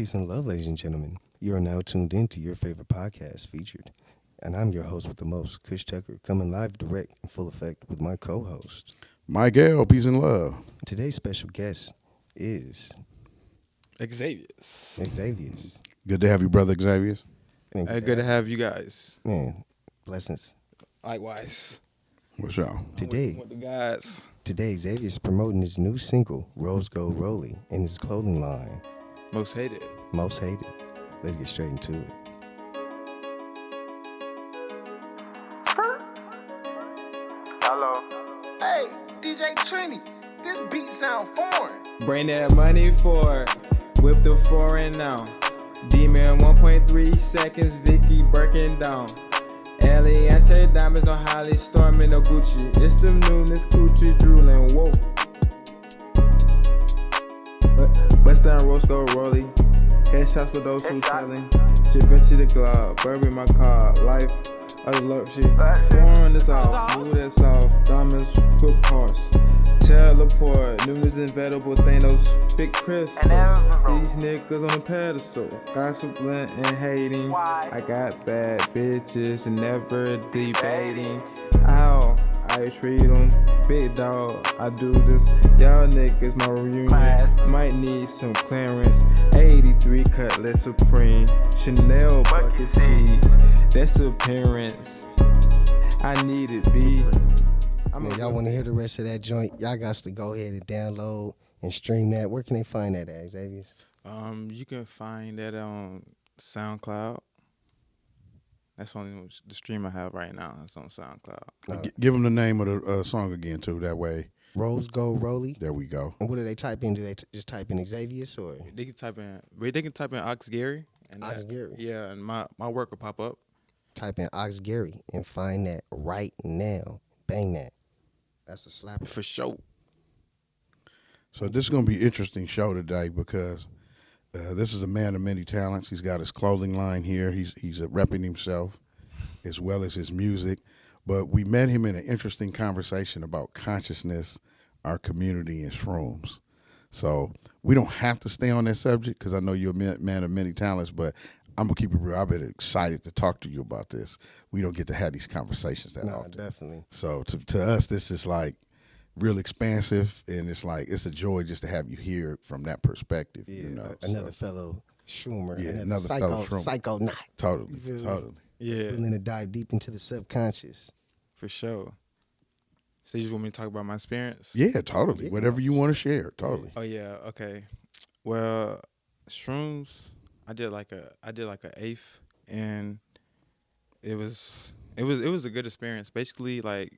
Peace and love, ladies and gentlemen. You are now tuned in to your favorite podcast featured. And I'm your host with the most, Kush Tucker, coming live, direct, and full effect with my co-host. Miguel, peace and love. Today's special guest is Xavious. Xavious. Good to have you, brother Xavious. And Hey, good to have you guys. Man, blessings. Likewise. What's y'all? Today, With the guys. Xavious promoting his new single, Rose Gold Roley, and his clothing line, Most hated. Most Hated. Let's get straight into it. Hello. Hey, DJ Trini, this beat sound foreign. Bring that money for it. Whip the foreign now. D-Man 1.3 seconds, Vicky breaking down. Eliante diamonds, no Holly, storming no Gucci. It's the new Miss Coochie drooling, whoa. Western Roscoe Roley. Headshots for those who telling. Javinci the glove, bourbon my car, life of the luxury. Foreign is off, move that's off, diamonds, quick horse. Teleport, newness inevitable, Thanos, big crystals. These niggas on the pedestal, gossiping and hating. I got bad bitches and never debating. How I treat them, big dog, I do this. Y'all niggas, my reunion, might need some clearance. 83 Cutlet Supreme, Chanel bucket seats, that's appearance. I need it, B. Man, y'all want to hear the rest of that joint? Y'all got to go ahead and download and stream that. Where can they find that at, Xavious? You can find that on SoundCloud. That's only the stream I have right now. It's on SoundCloud. Give them the name of the song again, too. That way. Rose Gold Roley. There we go. And what do they type in? Do they just type in Xavious or? They can type in Ox Gary. And Ox Gary. Yeah, and my work will pop up. Type in Ox Gary and find that right now. Bang that. That's a slapper. For sure. So this is going to be an interesting show today because this is a man of many talents. He's got his clothing line here. He's repping himself as well as his music. But we met him in an interesting conversation about consciousness, our community, and shrooms. So we don't have to stay on that subject because I know you're a man of many talents, but I'm going to keep it real. I've been excited to talk to you about this. We don't get to have these conversations that often. Definitely. So to us, this is like real expansive, and it's a joy just to have you here from that perspective. Yeah, you know, another fellow shroomer. Yeah, another fellow shroomer. Psychonaut. Totally. Yeah, Willing to dive deep into the subconscious. for sure. So you just want me to talk about my experience? Yeah, totally. Whatever you want to share, totally. Oh yeah, okay. Well, shrooms, I did like an eighth, and it was a good experience. Basically, like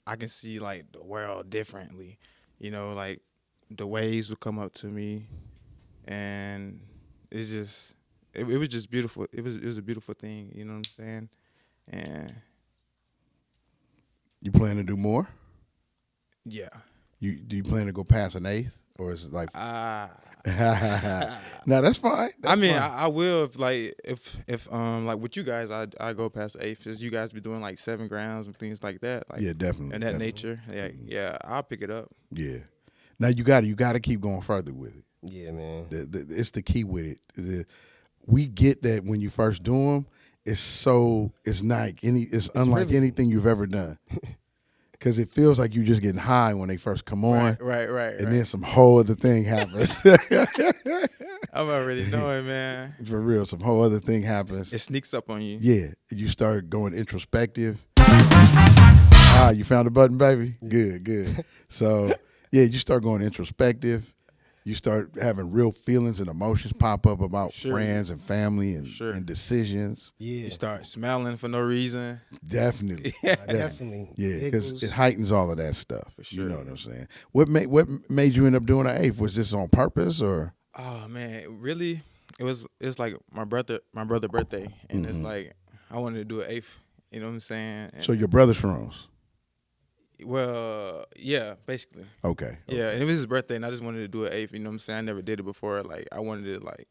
I can see like the world differently. You know, like the waves would come up to me, and it's just it was just beautiful. It was a beautiful thing. You know what I'm saying? And You plan to do more? yeah. Do you plan to go past an eighth, or is it like? No, that's fine. I will if like with you guys, I go past eighth. Cause you guys be doing like 7 grams and things like that. Like, yeah, definitely. and that nature. Yeah, I'll pick it up. Yeah. Now you got to keep going further with it. Yeah, man. It's the key with it. We get that when you first do them, it's unlike anything you've ever done. Because it feels like you're just getting high when they first come on. Right. And then some whole other thing happens. I'm already knowing, man. For real, some whole other thing happens. It sneaks up on you. Yeah, you start going introspective. You found the button, baby? Good. So, yeah, you start going introspective. You start having real feelings and emotions pop up about friends and family and decisions. Yeah. You start smiling for no reason. Definitely. Definitely. Yeah, because it heightens all of that stuff. For sure. You know what I'm saying? What made you end up doing an eighth? Was this on purpose or? Oh man, really? It's like my brother's birthday, and it's like I wanted to do an eighth. You know what I'm saying? And so your brother's shrooms? Well, yeah, basically. Okay. Yeah, and it was his birthday, and I just wanted to do an eighth. You know what I'm saying? I never did it before. Like I wanted to like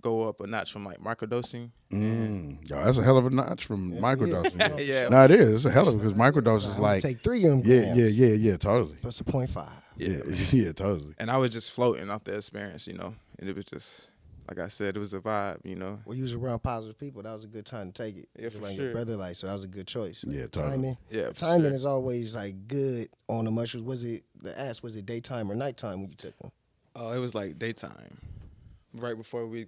go up a notch from like microdosing. Yo, that's a hell of a notch from microdosing. Yeah. No, it is. It's a hell of it because microdose is like take 3 of them. Yeah, totally. Plus a 0.5. Yeah, totally. And I was just floating off the experience, you know. and it was just like I said, it was a vibe, you know. Well, you was around positive people. That was a good time to take it. Yeah, for like sure. your brother, like, so that was a good choice. Yeah, Like, totally. timing. Yeah, for Timing sure. is always like good on the mushrooms. Was it daytime or nighttime when you took them? Oh, it was like daytime, right before we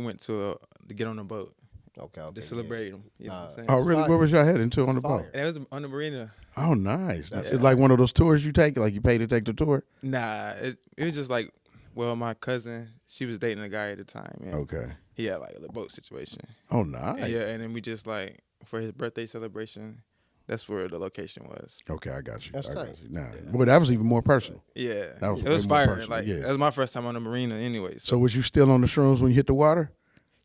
went to get on the boat Okay. to celebrate them. You know what I'm saying? Oh, really? fire. Where was y'all heading to on the boat? fire. And it was on the marina. Oh, nice. That's It's like one of those tours you take, like you pay to take the tour? Nah, it was just like, well, my cousin, she was dating a guy at the time, and Okay. he had like a boat situation. Oh, nice. And yeah, and then we just like for his birthday celebration, that's where the location was. Okay, I got you. That's I got tight. you. Nah, but that was even more personal. Yeah, That was it was way more fire. personal, Like yeah. that was my first time on the marina, anyway. So was you still on the shrooms when you hit the water?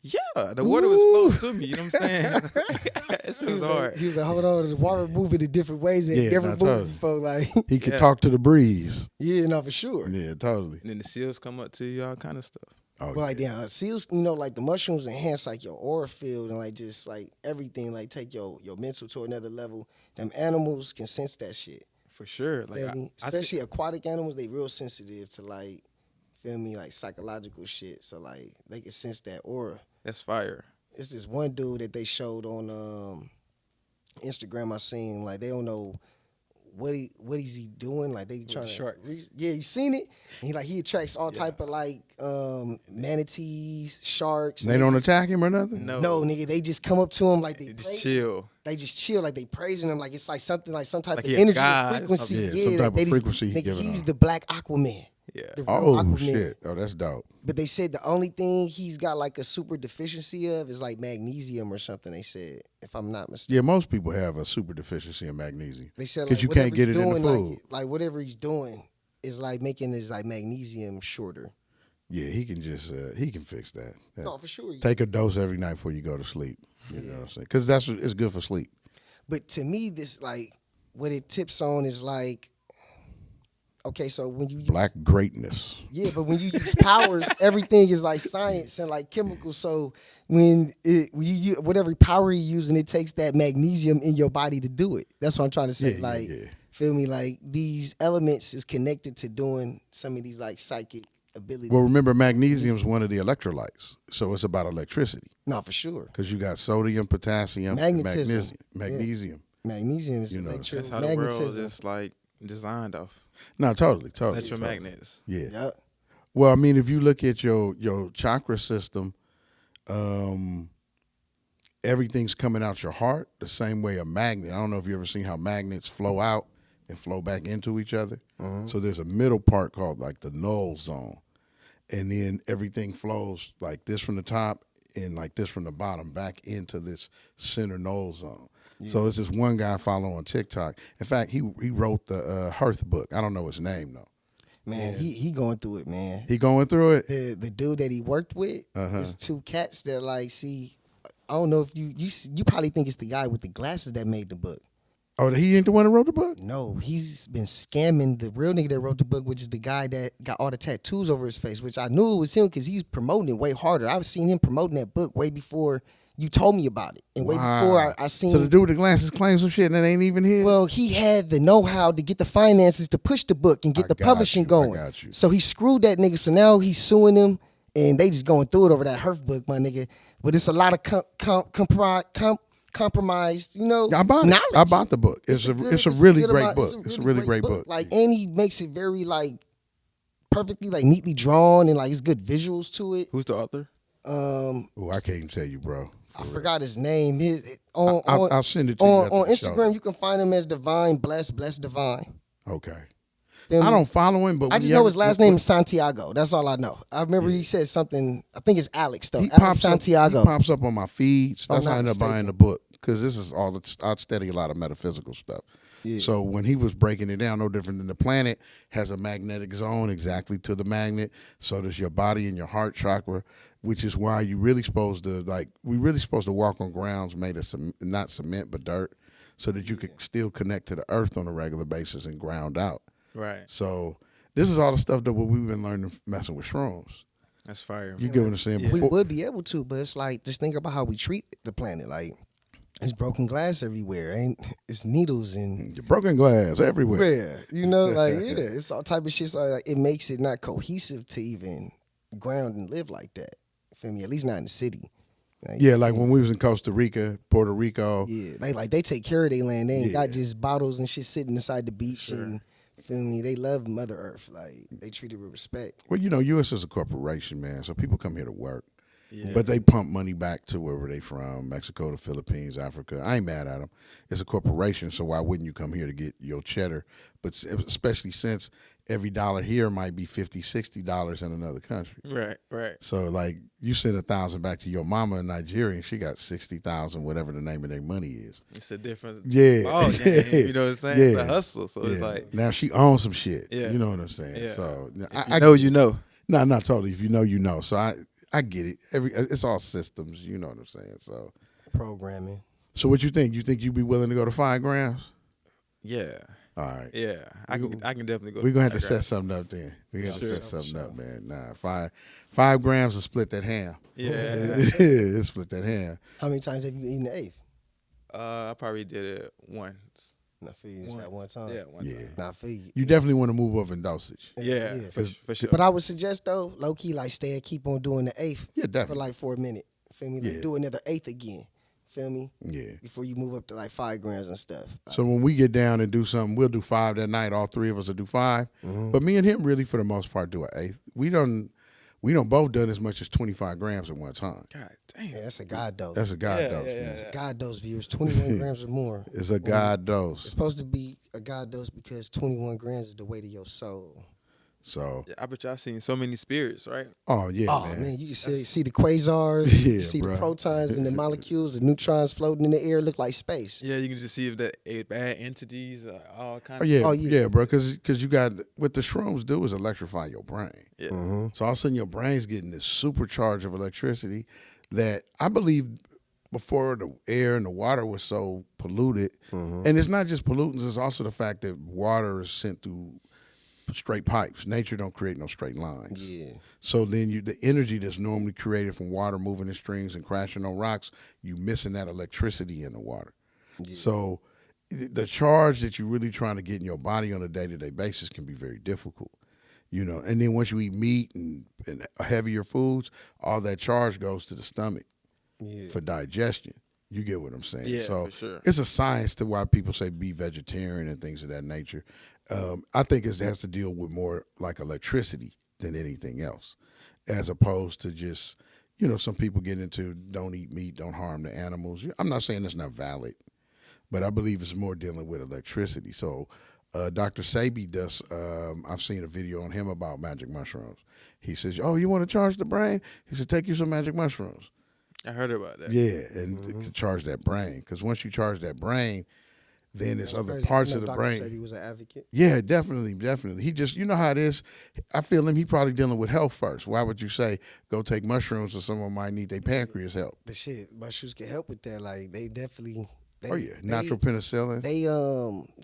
Yeah, the water was flowing to me. You know what I'm saying? That shit was hard. He was like, hold on, the water moving in different ways that Yeah, never nah, moved totally. before. Like, He could Yeah. talk to the breeze. yeah, no, for sure. Yeah, totally. And then the seals come up to you, all kind of stuff. Oh, But like, yeah, seals, like the mushrooms enhance like your aura field and like just like everything, like take your mental to another level. Them animals can sense that shit. For sure. Like Feel me? I Especially aquatic animals, they real sensitive to like, feel me, like psychological shit. So like they can sense that aura. that's fire. It's this one dude that they showed on Instagram. I seen like they don't know what is he doing. Like they be trying to sharks. yeah, you seen it? And he attracts all type of like manatees, sharks. They don't attack him or nothing? No, No, nigga, they just come up to him like they just praise- chill. They just chill, like they praising him, like it's like something, like some type Like of he a energy, or god or frequency. something. Yeah, some that type of they just- frequency he nigga, giving he's off. the Black Aquaman. Yeah. The real Oh, Aquaman. shit. Oh, that's dope. But they said the only thing he's got like a super deficiency of is like magnesium or something. They said, if I'm not mistaken. Yeah, most people have a super deficiency in magnesium. They said 'Cause like, you can't whatever get he's it in the doing, food. like whatever he's doing is like making his like magnesium shorter. Yeah, he can just, he can fix that. Yeah. No, for sure. Take a dose every night before you go to sleep. You know what I'm saying? Because it's good for sleep. But to me, this like what it tips on is like, okay, so when you Black greatness. yeah, but when you use powers, everything is like science and like chemicals. So when you whatever power you're using, it takes that magnesium in your body to do it. That's what I'm trying to say. Yeah, like, yeah. feel me? Like these elements is connected to doing some of these like psychic abilities. Well, remember, magnesium is one of the electrolytes. So it's about electricity. No, for sure. Because you got sodium, potassium, and Magnetism. magnesium. Magnesium is You know, electric. That's how the world Magnetism. is like designed off. No, totally. Totally. Electromagnets. Yeah. Yep. Well, I mean, if you look at your chakra system, everything's coming out your heart the same way a magnet. I don't know if you ever seen how magnets flow out and flow back into each other. So there's a middle part called like the null zone. And then everything flows like this from the top and like this from the bottom back into this center null zone. So it's this one guy I follow on TikTok. In fact, he wrote the Hearth book. I don't know his name though. Man, he going through it, man. He going through it? The dude that he worked with, Uh-huh. is two cats that like see. I don't know if you probably think it's the guy with the glasses that made the book. Oh, he ain't the one that wrote the book? No, he's been scamming the real nigga that wrote the book, which is the guy that got all the tattoos over his face, which I knew it was him because he's promoting it way harder. I've seen him promoting that book way before you told me about it. And way before I seen So the dude with the glasses claims some shit that ain't even his? well, he had the know-how to get the finances to push the book and get I the got publishing you, I going. got you. So he screwed that nigga. So now he's suing him, and they just going through it over that Herf book, my nigga. But it's a lot of compromised, Yeah, I bought it. knowledge. I bought the book. It's a really great book. It's a really great book. Like, and he makes it very like perfectly, like neatly drawn, and like it's good visuals to it. Who's the author? Oh, I can't even tell you, bro. I forgot his name. On I'll send it to you after on the show. Instagram. You can find him as Divine Bless Divine. Okay. Feel I me? don't follow him, but I just know his last name is Santiago. That's all I know. I remember he said something. I think it's Alex though. He Alex pops Santiago. Up, he pops up on my feeds. That's I'm how I not ended up buying mistaken. the book because this is all. I study a lot of metaphysical stuff. Yeah. So when he was breaking it down, no different than the planet has a magnetic zone exactly to the magnet. So does your body and your heart chakra, which is why you really supposed to we really supposed to walk on grounds made of not cement but dirt, so that you could still connect to the earth on a regular basis and ground out. Right. So this is all the stuff that we've been learning messing with shrooms. That's fire. You get what I'm saying? We Before, would be able to, but it's like just think about how we treat the planet. Like it's broken glass everywhere, ain't it's needles and your broken glass everywhere. yeah, you know, like yeah, it's all type of shit. So like, it makes it not cohesive to even ground and live like that. Feel me? At least not in the city. Yeah, like when we was in Costa Rica, Puerto Rico. Yeah, they take care of their land. They ain't got Yeah. just bottles and shit sitting inside the beach. Sure. And feel me? They love Mother Earth. Like they treat it with respect. Well, U.S. is a corporation, man, so people come here to work. Yeah. But they pump money back to wherever they from, Mexico, the Philippines, Africa. I ain't mad at them. It's a corporation, so why wouldn't you come here to get your cheddar? But especially since every dollar here might be $50, $60 in another country. Right. So, like, you send $1,000 back to your mama in Nigeria, and she got 60,000, whatever the name of their money is. It's a different Yeah. ball game, you know what I'm saying? It's a hustle. So it's like, now she owns some shit. Yeah. You know what I'm saying? Yeah. So you know. No, not totally. If you know, you know. So I get it. It's all systems. You know what I'm saying? Programming. So what you think? You think you'd be willing to go to 5 grams? Yeah. All right. Yeah. I can definitely go. We're gonna have to that set route. something up then. We got to Sure. set something up, man. Nah, 5 grams to split that ham. Yeah. Split that ham. How many times have you eaten the eighth? I probably did it once. I feel you. Just that one time. Yeah, one Yeah. time. Nah, I feel you. You definitely want to move up in dosage. Yeah, Yeah. for sure. But I would suggest though, low key, like stay and keep on doing the eighth Yeah, for definitely. like for a minute. Feel me? Like Yeah. do another eighth again. Feel me? Yeah. Before you move up to like 5 grams and stuff. So when we get down and do something, we'll do 5 that night. All 3 of us will do 5. But me and him really, for the most part, do an eighth. We don't both done as much as 25 grams at one time. God damn. Yeah, that's a God dose. That's a God dose. yeah, man. yeah. God dose, viewers. 21 grams or more. It's a God It's dose. supposed to be a God dose because 21 grams is the weight of your soul. So, Yeah, I bet y'all seen so many spirits, right? oh yeah, Oh man. man, you can see the quasars, Yeah, you see bruh. the protons and the molecules, the neutrons floating in the air look like space. Yeah, you can just see if that bad entities, all kind Oh of. yeah, Oh, yeah. yeah, bro. Because you got what the shrooms do is electrify your brain. Yeah. So all of a sudden your brain's getting this supercharge of electricity that I believe before the air and the water was so polluted, and it's not just pollutants. It's also the fact that water is sent through straight pipes. Nature don't create no straight lines. Yeah. So then the energy that's normally created from water moving in streams and crashing on rocks, you missing that electricity in the water. So the charge that you're really trying to get in your body on a day-to-day basis can be very difficult. And then once you eat meat and heavier foods, all that charge goes to the stomach for digestion. You get what I'm saying? Yeah, so for sure. it's a science to why people say be vegetarian and things of that nature. I think it has to deal with more like electricity than anything else, as opposed to just, some people get into don't eat meat, don't harm the animals. I'm not saying it's not valid, but I believe it's more dealing with electricity. So Dr. Sebi does, I've seen a video on him about magic mushrooms. He says, oh, you want to charge the brain? He said, take you some magic mushrooms. I heard about that. Yeah, and to charge that brain. Because once you charge that brain, then there's other Crazy. parts You of know, the Dr. brain. said he was an advocate. Yeah, definitely. He just, you know how it is. I feel him, he probably dealing with health first. Why would you say go take mushrooms or someone might need their pancreas help? But shit, mushrooms can help with that. Like they definitely. Oh yeah, natural penicillin. They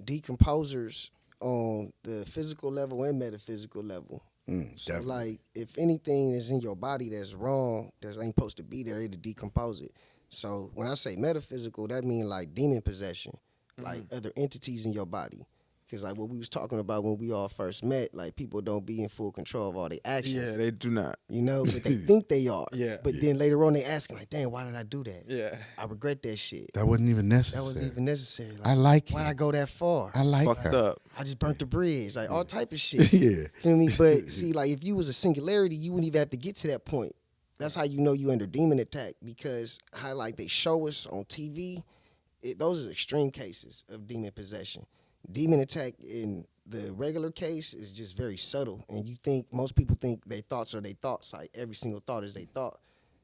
decomposers on the physical level and metaphysical level. So definitely. like if anything is in your body that's wrong, that ain't supposed to be there, it'll decompose it. So when I say metaphysical, that means like demon possession, like other entities in your body. Because like what we was talking about when we all first met, like people don't be in full control of all their actions. Yeah, they do not. But they think they are. Yeah. But then later on they asking like, damn, why did I do that? Yeah. I regret that shit. That wasn't even necessary. That wasn't even necessary. Like, I like why'd it. I go that far? I like Fucked her. up. I just burnt the bridge, like all type of shit. Yeah. Feel me? But see, like if you was a singularity, you wouldn't even have to get to that point. That's how you know you under demon attack, because how like they show us on TV, those are extreme cases of demon possession. Demon attack in the regular case is just very subtle, and most people think their thoughts are their thoughts. Like every single thought is their thought.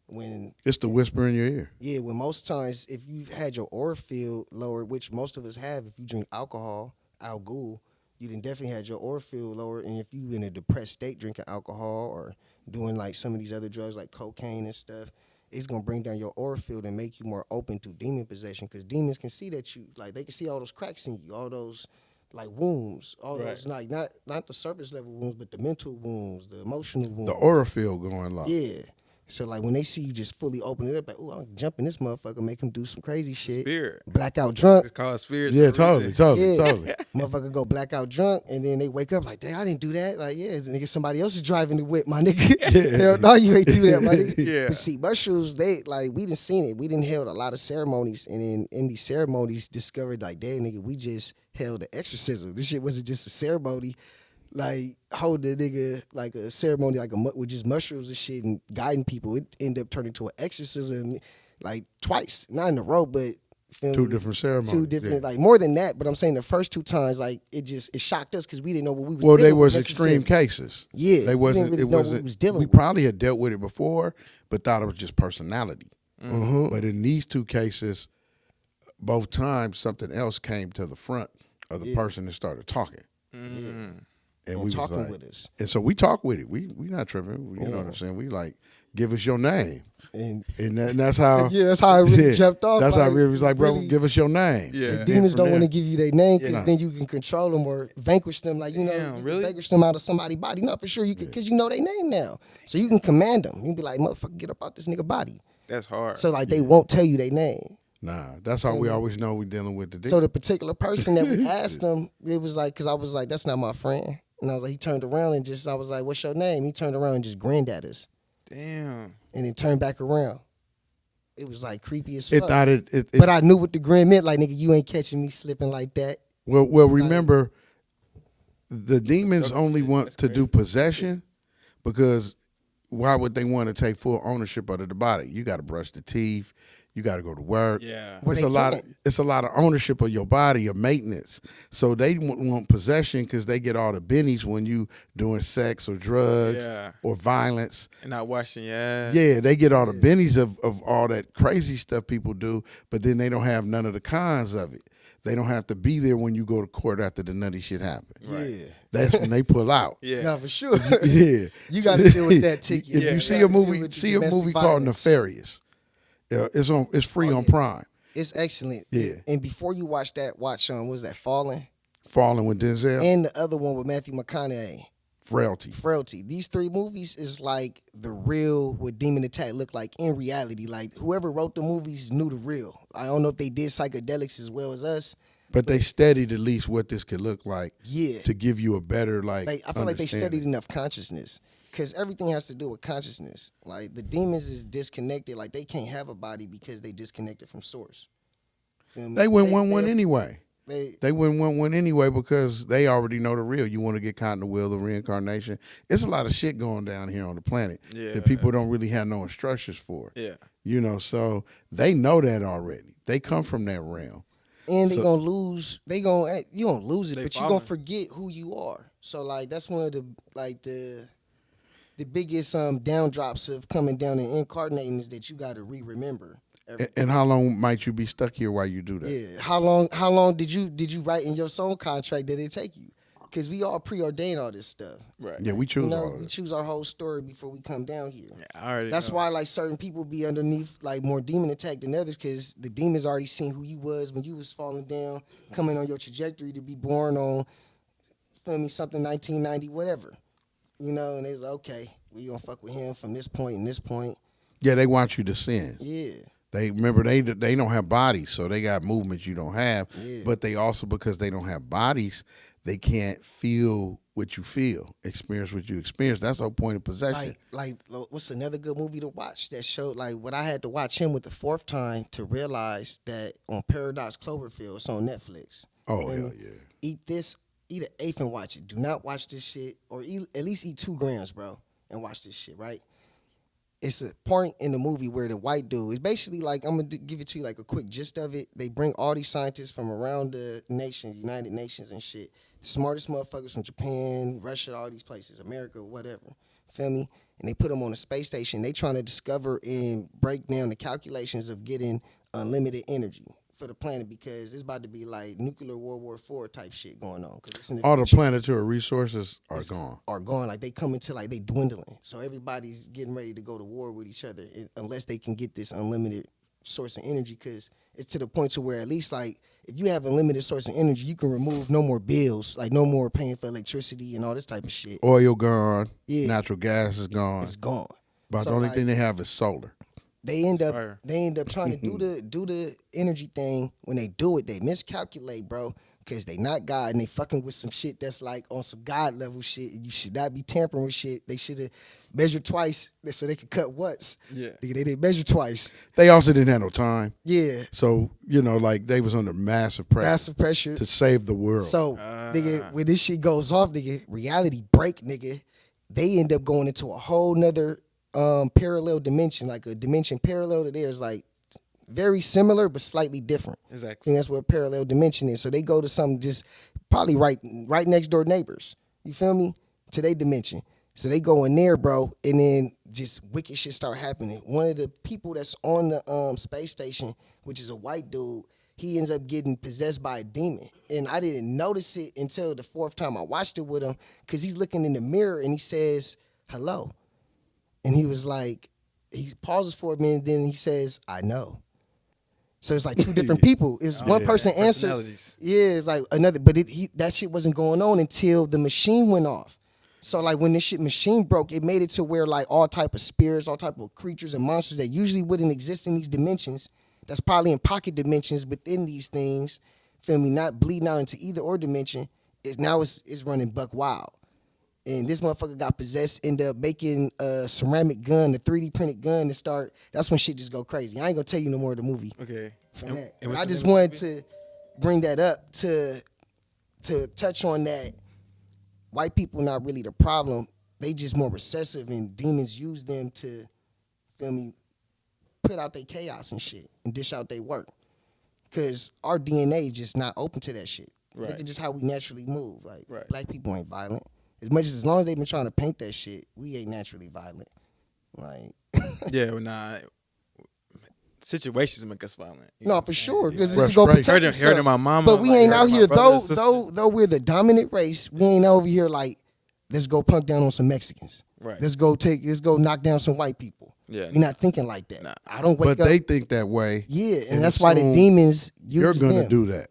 When It's the whisper in your ear. when most times if you've had your aura field lowered, which most of us have, if you drink alcohol, alcohol, you done definitely had your aura field lowered. And if you in a depressed state drinking alcohol or doing like some of these other drugs like cocaine and stuff, it's gonna bring down your aura field and make you more open to demon possession. Because demons can see that they can see all those cracks in you, all those like wounds, all those like not the surface level wounds, but the mental wounds, the emotional wounds. The aura field going low. Yeah. So like when they see you just fully open it up, like, oh, I'll jump in this motherfucker, make him do some crazy shit. Spirit. Blackout drunk. It's called spirit. Yeah, for a totally, reason. totally, Yeah. totally. Motherfucker go blackout drunk, and then they wake up like, dang, I didn't do that. Like, yeah, nigga, somebody else is driving the whip, my nigga. Yeah. Hell no, you ain't do that, my nigga. Yeah. But see, mushrooms, we done seen it. We done held a lot of ceremonies, and in these ceremonies discovered like, damn, nigga, we just held an exorcism. This shit wasn't just a ceremony. Like, hold the nigga like a ceremony, like with just mushrooms and shit and guiding people. It ended up turning to an exorcism like twice, not in a row, but feel Two me? different ceremonies. Two different, yeah. like more than that. But I'm saying the first two times, like it shocked us because we didn't know what we was. Well, dealing they was with extreme necessarily. cases. Yeah, They we wasn't. didn't really It know what wasn't. we was dealing with. probably had dealt with it before, but thought it was just personality. Mm-hmm. But in these two cases, both times something else came to the front of the person that started talking, and we was talking like, with us. and so we talk with it. We not tripping. You know what I'm saying? We like, give us your name, And and that's how. yeah, that's how it really jumped off. That's how like, it really was like, bro, really, give us your name. Yeah. And then demons from don't there- want to give you their name because Yeah. then you can control them or vanquish them. Like, you know, Damn, you can really? vanquish them out of somebody's body. No, for sure you can, because you know their name now. So you can command them. You can be like, motherfucker, get up out this nigga body. That's hard. So like they won't tell you their name. Nah, that's how we always know we're dealing with the demon. So the particular person that we asked him, it was like, because I was like, that's not my friend. And I was like, he turned around and I was like, what's your name? He turned around and just grinned at us Damn. and then turned back around. It was like creepy as it fuck. thought it But I knew what the grin meant. Like, nigga, you ain't catching me slipping like that. Well, remember, the demons only want to do possession because why would they want to take full ownership of the body? You got to brush the teeth. You got to go to work. Yeah. Well, It's they a lot. can't. It's a lot of ownership of your body, your maintenance. So they want possession because they get all the bennies when you doing sex or drugs Yeah. or violence. And not washing your ass. Yeah, they get all the bennies of all that crazy stuff people do, but then they don't have none of the cons of it. They don't have to be there when you go to court after the nutty shit happened. Yeah. That's when they pull out. Yeah. No, for sure. Yeah, You gotta deal with that ticket. If Yeah, you you see gotta a deal movie, with the see a domestic movie called violence. Nefarious. It's free on Prime. It's excellent. Yeah. And before you watch that, watch what was that, Fallen? Falling with Denzel, And the other one with Matthew McConaughey, Frailty. Frailty. These three movies is like the real what Demon Attack looked like in reality. Like whoever wrote the movies knew the real. I don't know if they did psychedelics as well as us. But they studied at least what this could look like Yeah. to give you a better I I feel like they studied enough consciousness. Because everything has to do with consciousness. Like the demons is disconnected. Like they can't have a body because they disconnected from source. Feel me? They wouldn't want one anyway. They They wouldn't want one anyway because they already know the real. You want to get caught in the wheel of reincarnation. It's a lot of shit going down here on the planet Yeah. that people don't really have no instructions for. Yeah. You know, so they know that already. They come from that realm. And they So- gonna lose. You gonna lose it, They but you falling. gonna forget who you are. So like that's one of the biggest down drops of coming down and incarnating is that you got to remember. And how long might you be stuck here while you do that? Yeah. How long did you write in your soul contract that it take you? Because we all preordain all this stuff. Right. Yeah, we choose You know, all of we it. choose our whole story before we come down here. Yeah, I already That's know. why like certain people be underneath like more demon attack than others because the demons already seen who you was when you was falling down, coming on your trajectory to be born on, feel me, something 1990, whatever. You know, and they was like, okay, we gonna fuck with him from this point and this point. Yeah, they want you to sin. Yeah. They remember they don't have bodies, so they got movements you don't have. Yeah. But they also, because they don't have bodies, they can't feel what you feel, experience what you experience. That's the whole point of possession. Like what's another good movie to watch that showed like what I had to watch him with the fourth time to realize that on Paradox Cloverfield, it's on Netflix. Oh, And hell yeah. Eat an eighth and watch it. Do not watch this shit, or at least eat 2 grams, bro, and watch this shit, right? It's a point in the movie where the white dude is basically like, I'm gonna give it to you like a quick gist of it. They bring all these scientists from around the nation, United Nations and shit, the smartest motherfuckers from Japan, Russia, all these places, America, whatever. Feel me? And they put them on a space station. They trying to discover and break down the calculations of getting unlimited energy for the planet because it's about to be like nuclear World War IV type shit going on. Cause it's in All the future. planetary resources are gone. Are gone. Like they come into like they dwindling. So everybody's getting ready to go to war with each other unless they can get this unlimited source of energy. Cause it's to the point to where at least like if you have a limited source of energy, you can remove no more bills, like no more paying for electricity and all this type of shit. Oil gone. Yeah. Natural gas is gone. It's gone. But So, the only like, thing they have is solar. They end up Fire. trying to do the energy thing. When they do it, they miscalculate, bro. Because they not God and they fucking with some shit that's like on some God level shit. You should not be tampering with shit. They should have measured twice so they could cut once. Yeah. Nigga, they didn't measure twice. They also didn't have no time. Yeah. So, like they was under massive pressure Massive pressure. to save the world. So, nigga, when this shit goes off, nigga, reality break, nigga, they end up going into a whole nother parallel dimension, like a dimension parallel to theirs, like very similar but slightly different. I Exactly. think that's what a parallel dimension is. So they go to something just probably right next door neighbors. You feel me? To their dimension. So they go in there, bro, and then just wicked shit start happening. One of the people that's on the space station, which is a white dude, he ends up getting possessed by a demon. And I didn't notice it until the fourth time I watched it with him, because he's looking in the mirror and he says, hello. And he was like, he pauses for a minute, then he says, I know. So it's like two different people. It's one person answered. Personalities. Yeah, it's like another, but that shit wasn't going on until the machine went off. So like when this shit machine broke, it made it to where like all type of spirits, all type of creatures and monsters that usually wouldn't exist in these dimensions, that's probably in pocket dimensions within these things, feel me, not bleeding out into either or dimension, is now it's running buck wild. And this motherfucker got possessed, ended up making a ceramic gun, a 3D printed gun to start. That's when shit just go crazy. I ain't gonna tell you no more of the movie. Okay. From And- that. and what's I the just name of the wanted movie? to bring that up to touch on that. White people not really the problem. They just more recessive, and demons use them to, feel me, put out their chaos and shit and dish out their work. Cause our DNA just not open to that shit. Look Right. at just how we naturally move. Like Right. black people ain't violent. As long as they've been trying to paint that shit, we ain't naturally violent. Like Yeah, well, nah. Situations make us violent. you no, know for what I'm sure. saying? Because Yeah. you go Frustration. protect Hurting yourself. my mama. But we like, ain't hurting out my here brother, though we're the dominant race. We ain't over here like let's go punk down on some Mexicans. Right. Let's go knock down some white people. Yeah. We're not thinking like that. Nah. I don't wake But up. they think that way. Yeah, and and that's why the assume demons You're use going to them. do that.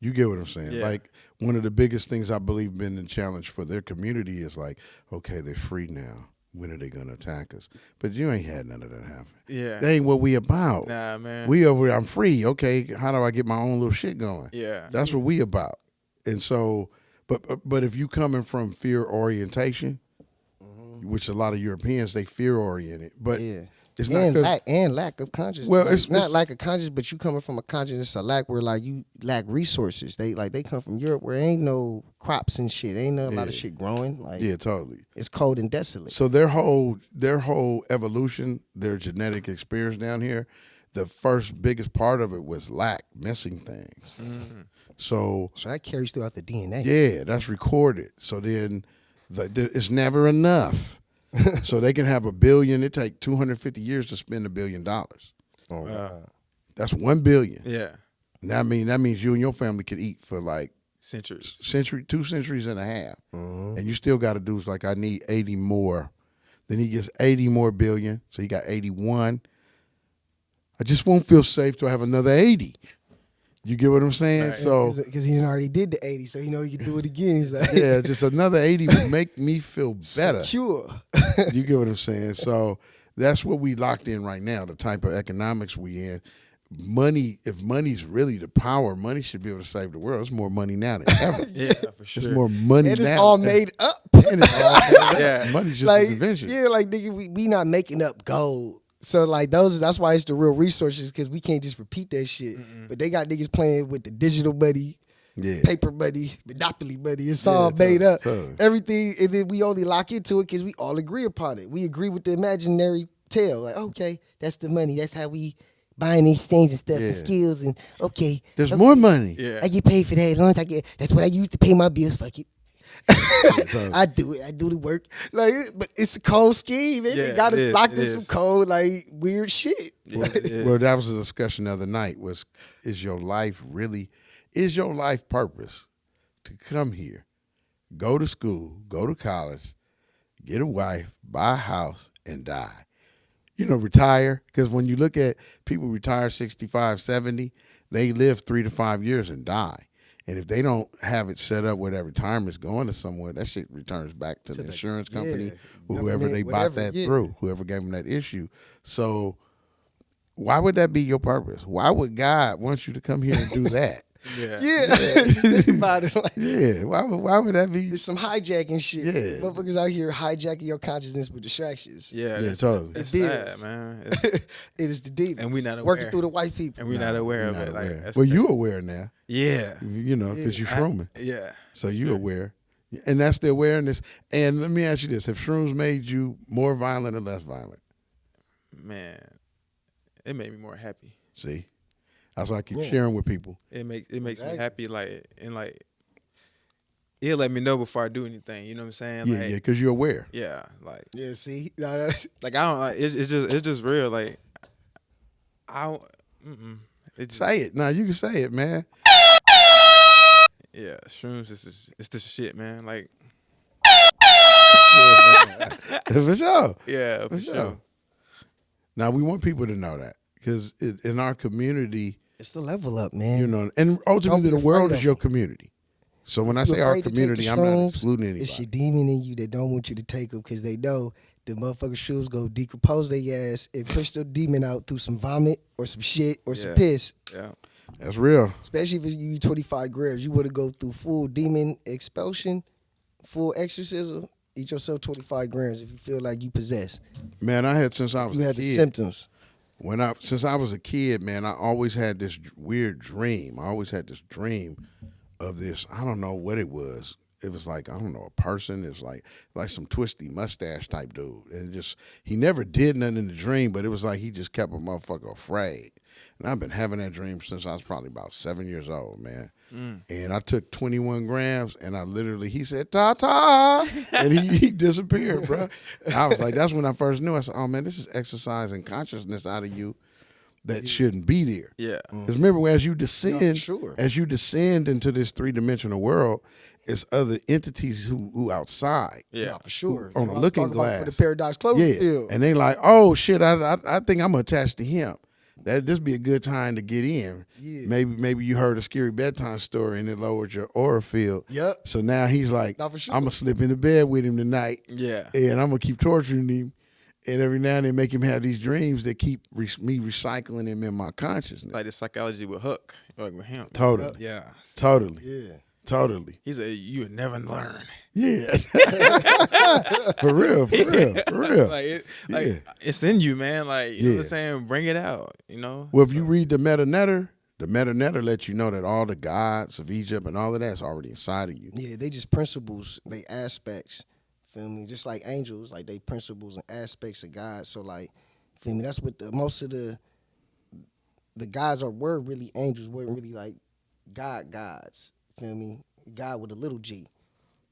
You get what I'm saying? Yeah. Like one of the biggest things I believe been the challenge for their community is like, okay, they're free now. When are they going to attack us? But you ain't had none of that happen. Yeah. That ain't what we about. Nah, man. We over here, I'm free. Okay, how do I get my own little shit going? Yeah. That's what we about. And so, but if you coming from fear orientation, which a lot of Europeans, they fear oriented. But Yeah. it's not because lack of consciousness. Well, Like, it's not lack of consciousness, but you coming from a consciousness of lack where like you lack resources. They come from Europe where ain't no crops and shit. Ain't no a lot of Yeah. shit growing. Like yeah, totally. it's cold and desolate. So their whole evolution, their genetic experience down here, the first biggest part of it was lack, missing things. So So that carries throughout the DNA. yeah, that's recorded. So then it's never enough. So they can have $1 billion. It take 250 years to spend $1 billion. Oh, wow. That's 1 billion. Yeah. And that means you and your family could eat for like Centuries. 2 centuries and a half. And you still got to do is like, I need 80 more. Then he gets 80 more billion. So he got 81. I just won't feel safe till I have another 80. You get what I'm saying? Right. So Because he already did the 80, so he know he can do it again. He's like, yeah, just another 80 would make me feel better. secure. You get what I'm saying? So that's what we locked in right now, the type of economics we in. Money, if money's really the power, money should be able to save the world. There's more money now than ever. Yeah, for sure. There's more money And now. it's all made up. And it's all made up. Yeah. Money's just Like, an invention. yeah, like nigga, we not making up gold. So like that's why it's the real resources, because we can't just repeat that shit. But they got niggas playing with the digital money, Yeah. paper money, monopoly money. It's all totally, made up. totally. Everything, and then we only lock into it because we all agree upon it. We agree with the imaginary tale. Like, okay, that's the money. That's how we buying these things and stuff Yeah. and skills. And okay, There's okay, more money. Yeah. I get paid for that. As long as I get, that's what I use to pay my bills. Fuck it. totally. I do it. I do the work. Like, but it's a cold scheme. Man. Yeah, They got it us is, locked it in some is. cold, like weird shit. Yeah, it is. Well, that was a discussion the other night was, is your life purpose to come here, go to school, go to college, get a wife, buy a house, and die? Retire. Because when you look at people retire 65, 70, they live 3 to 5 years and die. And if they don't have it set up where that retirement's going to somewhere, that shit returns back to the the- insurance company, yeah, or whoever government, they bought whatever, that yeah. through, whoever gave them that issue. So why would that be your purpose? Why would God want you to come here and do that? Yeah. Yeah, just think about it. Like, Yeah, why would that be? it's some hijacking shit. Yeah. Motherfuckers out here hijacking your consciousness with distractions. Yeah. Yeah, totally. That's It sad, is. man. It is the demons. And we not working aware. through the white people. And we're not aware You're of not it. aware. Like, that's Well, crazy. you aware now, Yeah. you know, because you're I- shrooming. Yeah. So you aware. And that's the awareness. And let me ask you this. Have shrooms made you more violent or less violent? Man, it made me more happy. See? That's why I keep Yeah. sharing with people. It makes Exactly. me happy, like, and like it'll let me know before I do anything. You know what I'm saying? Yeah, Like, yeah, because you're aware. yeah, like Yeah, see? Nah, that's- like I don't like it's just real. Like I don't it just, Say it. Now you can say it, man. yeah, shrooms it's the shit, man. Like For sure. yeah, for sure. sure. Now we want people to know that. Because in our community, it's the level up, man. you know, and ultimately Don't the be world afraid is of your it. community. So when I You say our afraid to take the community, I'm not shrooms, excluding anybody. It's your demon in you that don't want you to take them because they know the motherfucking shrooms go decompose their ass and push the demon out through some vomit or some shit or some Yeah. piss. Yeah. That's real. Especially if you eat 25 grams, you would have go through full demon expulsion, full exorcism. Eat yourself 25 grams if you feel like you possess. Man, I had since I was You a have the kid. symptoms. Since I was a kid, man, I always had this weird dream. I always had this dream of this. I don't know what it was. It was like, I don't know, a person. It was like some twisty mustache type dude. And he never did nothing in the dream, but it was like he just kept a motherfucker afraid. And I've been having that dream since I was probably about 7 years old, man. And I took 21 grams, and he said, ta-ta, and he disappeared, bro. I was like, that's when I first knew. I said, oh, man, this is exercising consciousness out of you that shouldn't be there. Yeah. Because remember, as you descend, sure. into this 3-dimensional world, it's other entities who outside. Yeah. Nah, for sure. On What a I was looking talking about glass. for the Paradox Yeah, Cloverfield. and they like, oh shit, I think I'm attached to him. This be a good time to get in. Yeah. Maybe you heard a scary bedtime story and it lowered your aura field. Yep. So now he's like, Nah, for sure. I'm gonna slip into bed with him tonight, Yeah. and I'm gonna keep torturing him, and every now and then make him have these dreams that keep me recycling him in my consciousness. Like the psychology with Hook, like with him. Totally, Yeah. totally, Yeah. totally. He said you would never learn. Yeah, for real. Like Yeah. it's in you, man. Like you know what Yeah. I'm saying? Bring it out. You know? Well, if you read the Meta Netter lets you know that all the gods of Egypt and all of that's already inside of you. Yeah, they just principles, they aspects. Feel me? Just like angels, like they principles and aspects of God. So like, feel me? That's what most of the gods were really angels, weren't really like gods. Feel me? God with a little G.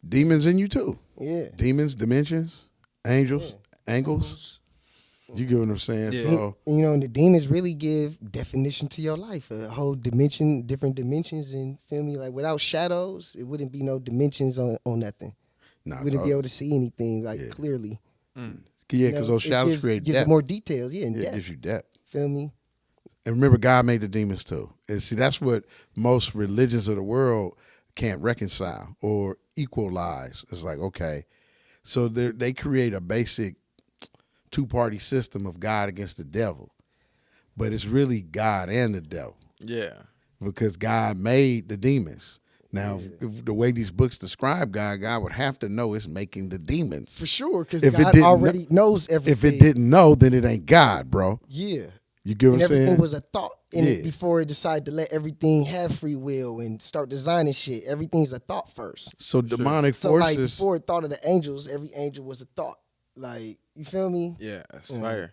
Demons in you too. Yeah. Demons, dimensions, angels, angles. You get what I'm saying? Yeah. So You know, and the demons really give definition to your life, a whole dimension, different dimensions, and feel me? Like without shadows, it wouldn't be no dimensions on nothing. nah, You wouldn't be able to see anything like clearly. yeah, You because know, those shadows create gives depth. it more details, yeah, and Yeah, it depth. gives you depth. Feel me? And remember, God made the demons too. And see, that's what most religions of the world can't reconcile or equalize. It's like, okay, so they create a basic two-party system of God against the devil, but it's really God and the devil Yeah. because God made the demons. Now, if the way these books describe God, God would have to know it's making the demons. For sure, because If it God didn't already knows everything. If it didn't know, then it ain't God, bro. Yeah. You get what And I'm everything saying? was a thought in it Yeah. before it decided to let everything have free will and start designing shit. Everything's a thought first. So demonic So like forces. before it thought of the angels, every angel was a thought. Like, you feel me? Yeah. That's fire.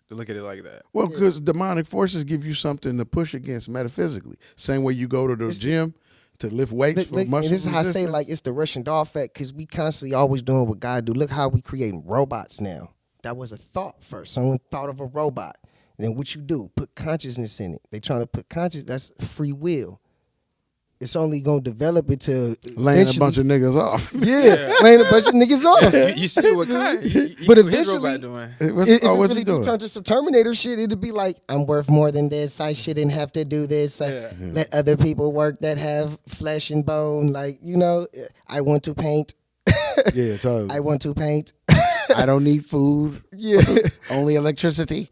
To look at it like that. Well, because demonic forces give you something to push against metaphysically. Same way you go to the gym to lift weights Look, for look, muscle and this is how I say resistance. like it's the Russian doll effect because we constantly always doing what God do. Look how we creating robots now. That was a thought first. Someone thought of a robot. And then what you do, put consciousness in it. They trying to put that's free will. it's only gonna develop into laying a bunch of niggas off. yeah, laying a bunch of niggas off. You see what Kai? But His eventually- robot doing? What's, If it what's really he do doing? turn to some Terminator shit, it'd be like, I'm worth more than this. I shouldn't have to do this. Yeah. Let other people work that have flesh and bone. Like, I want to paint. Yeah, totally. I want to paint. I don't need food. Yeah. Only electricity.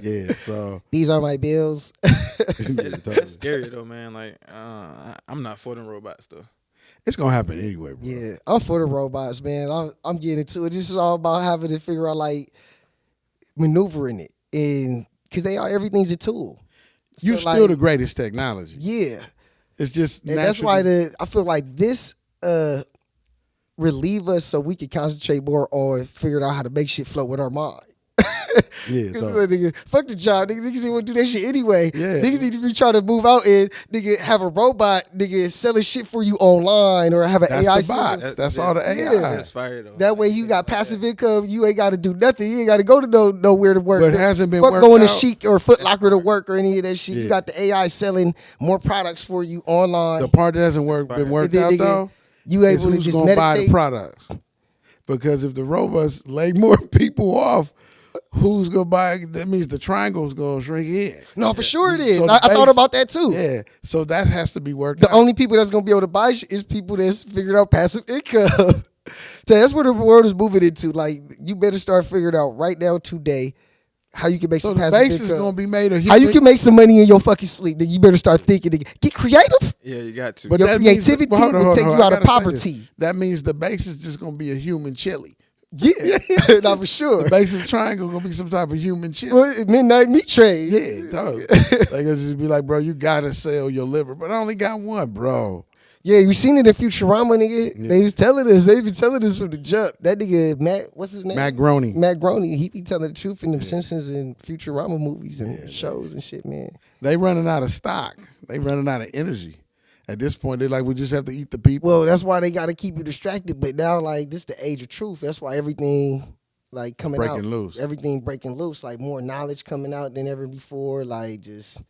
Yeah, so These are my bills. yeah, That's totally. scary though, man. Like, I'm not for them robots though. It's gonna happen anyway, bro. Yeah, I'm for the robots, man. I'm getting into it. This is all about having to figure out like maneuvering it, and because everything's a tool. You So, still like, the greatest technology. Yeah, It's just and that's why naturally- I feel like this relieve us so we can concentrate more on figuring out how to make shit flow with our mind. yeah. 'Cause So, like, nigga, fuck the job, nigga. Niggas didn't want to do that shit anyway. Yeah. Niggas need to be trying to move out and nigga have a robot nigga selling shit for you online or have an that's AI the bots. system. That's all the AI. Yeah. That's fire though. That way you got passive income. You ain't got to do nothing. You ain't got to go to nowhere to work. But it hasn't been Fuck worked going to out. Chic or Foot Locker to work or any of that shit. Yeah. You got the AI selling more products for you online. The part that hasn't been worked And then, out nigga, though you is able to who's just gonna buy the meditate. products. Because if the robots lay more people off, who's gonna buy? That means the triangle's gonna shrink in. No, for sure it is. So the I thought base- about that too. Yeah, so that has to be worked The out. only people that's gonna be able to buy shit is people that's figured out passive income. So that's where the world is moving into. Like, you better start figuring out right now, today, how you can make So some the passive base income. is gonna be made of How you can make some money in your fucking sleep. Then you better start thinking. Get creative. Yeah, you got to. But Your that means creativity hold on, will hold take on, you I out of gotta say poverty. this. That means the base is just gonna be a human chili. Yeah, not for sure. The base of the triangle gonna be some type of human chili. Well, midnight meat trade. Yeah, totally. They gonna just be like, bro, you gotta sell your liver, but I only got one, bro. Yeah, you seen it in Futurama, nigga. Yeah. They was telling us. They been telling us from the jump. That nigga Matt, what's his name? Matt Groening. Matt Groening. He be telling the truth in them Simpsons and Futurama movies and shows and shit, man. They running out of stock. They running out of energy. At this point, they're like, we just have to eat the people. Well, that's why they got to keep you distracted. But now, like, this the age of truth. That's why everything, like, coming out. Breaking loose. Everything breaking loose. Like, more knowledge coming out than ever before. Like, just,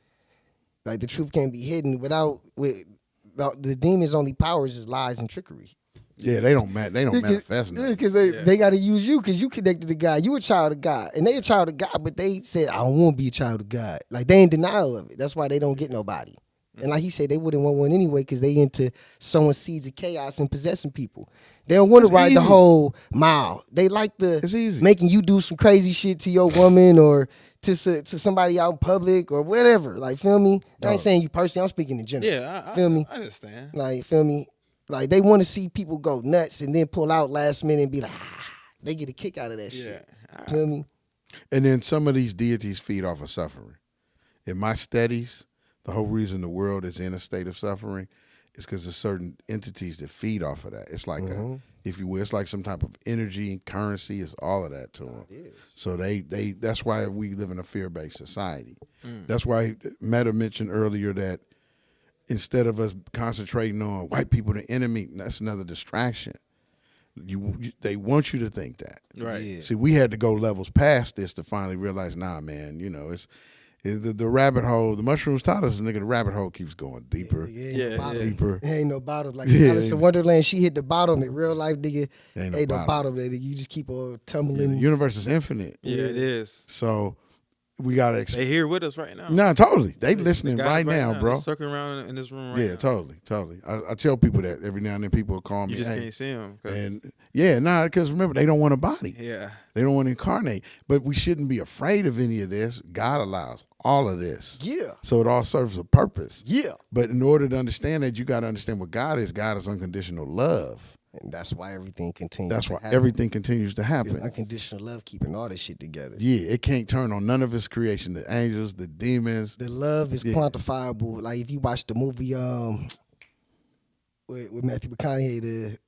like, the truth can't be hidden without, the demon's only powers is lies and trickery. Yeah, they don't manifest Yeah, nothing. because they got to use you because you connected to God. You a child of God. And they a child of God, but they said, I don't want to be a child of God. Like, they in denial of it. That's why they don't get nobody. And like he said, they wouldn't want one anyway because they into sowing seeds of chaos and possessing people. They don't want to It's ride the easy. whole mile. They like It's easy. making you do some crazy shit to your woman or to somebody out in public or whatever. Like, feel me? I ain't saying you personally. I'm speaking in general. Yeah, Feel me? I understand. Like, feel me? Like, they want to see people go nuts and then pull out last minute and be like, they get a kick out of that shit. Feel me? And then some of these deities feed off of suffering. In my studies, the whole reason the world is in a state of suffering is because there's certain entities that feed off of that. It's like, if you will, it's like some type of energy and currency. It's all of that to them. So they that's why we live in a fear-based society. That's why Meta mentioned earlier that instead of us concentrating on white people, the enemy, that's another distraction. They want you to think that. Right. Yeah. See, we had to go levels past this to finally realize, nah, man, it's the rabbit hole. The mushrooms taught us, nigga, the rabbit hole keeps going deeper, Yeah. deeper. There ain't no bottom. Like Yeah, Alice in Wonderland, she hit the bottom. In real life, nigga, Ain't ain't no no bottom there. You just keep on Yeah, tumbling. the universe is infinite. Yeah, it is. So we gotta They here with us right now. No, totally. They listening Guys right now, bro. They're circling around in this room right Yeah, now. totally. I tell people that every now and then. People will call me, You just hey, can't see them. and because remember they don't want a body. Yeah. They don't want to incarnate. But we shouldn't be afraid of any of this. God allows all of this. Yeah. So it all serves a purpose. Yeah. But in order to understand that, you got to understand what God is. God is unconditional love. And that's why everything continues. That's to why happen. everything continues to It's happen. unconditional love keeping all this shit together. Yeah, it can't turn on none of His creation. The angels, the demons. The love is Yeah. quantifiable. Like if you watch the movie with Matthew McConaughey, the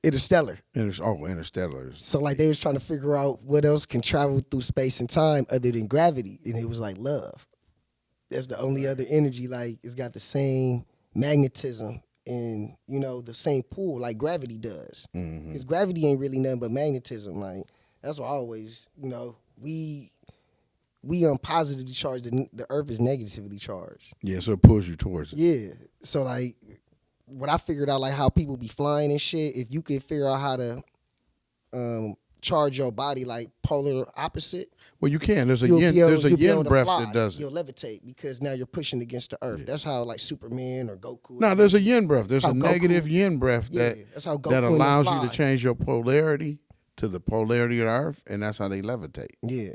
Interstellar. Interstellars. So like they was trying to figure out what else can travel through space and time other than gravity, and it was like love. That's the only other energy. Like it's got the same magnetism and the same pull like gravity does. Because gravity ain't really nothing but magnetism. Like that's why I always we we positively charged. The Earth is negatively charged. Yeah, so it pulls you towards it. Yeah. So like, what I figured out, like how people be flying and shit. If you could figure out how to charge your body like polar opposite, Well, you can. There's a you'll yin. be able- There's a you'll be able yin to breath fly. that does it. You'll levitate because now you're pushing against the Earth. Yeah. That's how like Superman or Goku. No, there's a yin breath. There's How a Goku- negative yin breath Yeah, that that's how Goku that and them allows you to fly. change your polarity to the polarity of the Earth, and that's how they levitate. Yeah.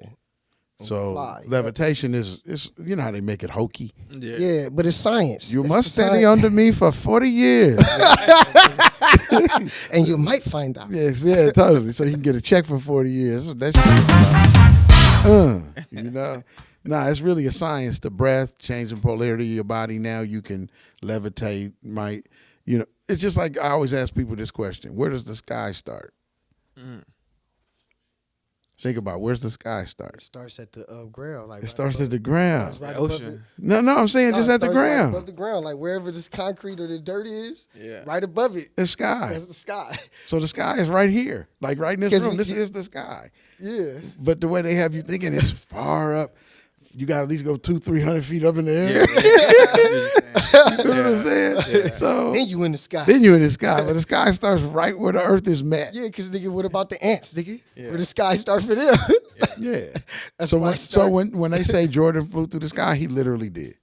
So fly. levitation is you know how they make it hokey. Yeah, but it's science. You It's must the study science. under me for 40 years. And you might find out. Yes, yeah, totally. So you can get a check for 40 years. That's you know. Nah, it's really a science. The breath, changing polarity of your body. Now you can levitate. It's just like I always ask people this question: where does the sky start? Think about where's the sky start. It starts at the ground. Like It starts at the ground. right Ocean. No, I'm saying just it at the starts right ground. above the ground, like wherever this concrete or the dirt is. Yeah. Right above it. It's sky. That's the sky. So the sky is right here, like right in this 'Cause room. we- This is the sky. Yeah. But the way they have you thinking, it's far up. You got to at least go 200-300 feet up in the air. You know what I'm saying? Yeah. So Then you in the sky. then you're in the sky, but the sky starts right where the earth is met. Yeah, because nigga, what about the ants, nigga? Yeah. Where the sky start for them? Yeah. That's So why when it start- when they say Jordan flew through the sky, he literally did.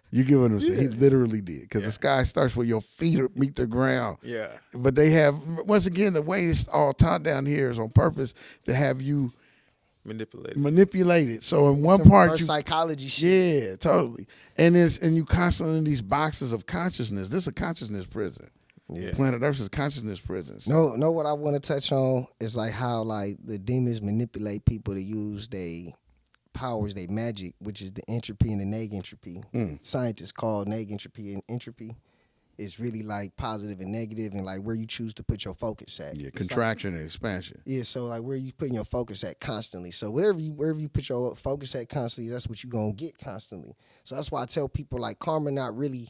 You get what I'm saying? He literally did because the sky starts where your feet meet the ground. Yeah. But they have once again the way it's all taught down here is on purpose to have you manipulate it. So in one part Reverse you psychology shit. yeah, totally. And you constantly in these boxes of consciousness. This is a consciousness prison. Yeah. Planet Earth is a consciousness prison. So No, what I want to touch on is like how like the demons manipulate people to use their powers, their magic, which is the entropy and the neg entropy. Scientists call neg entropy and entropy. It's really like positive and negative and like where you choose to put your focus at. yeah, It's contraction and expansion. Yeah, so like where you putting your focus at constantly. So wherever you put your focus at constantly, that's what you're gonna get constantly. So that's why I tell people like karma not really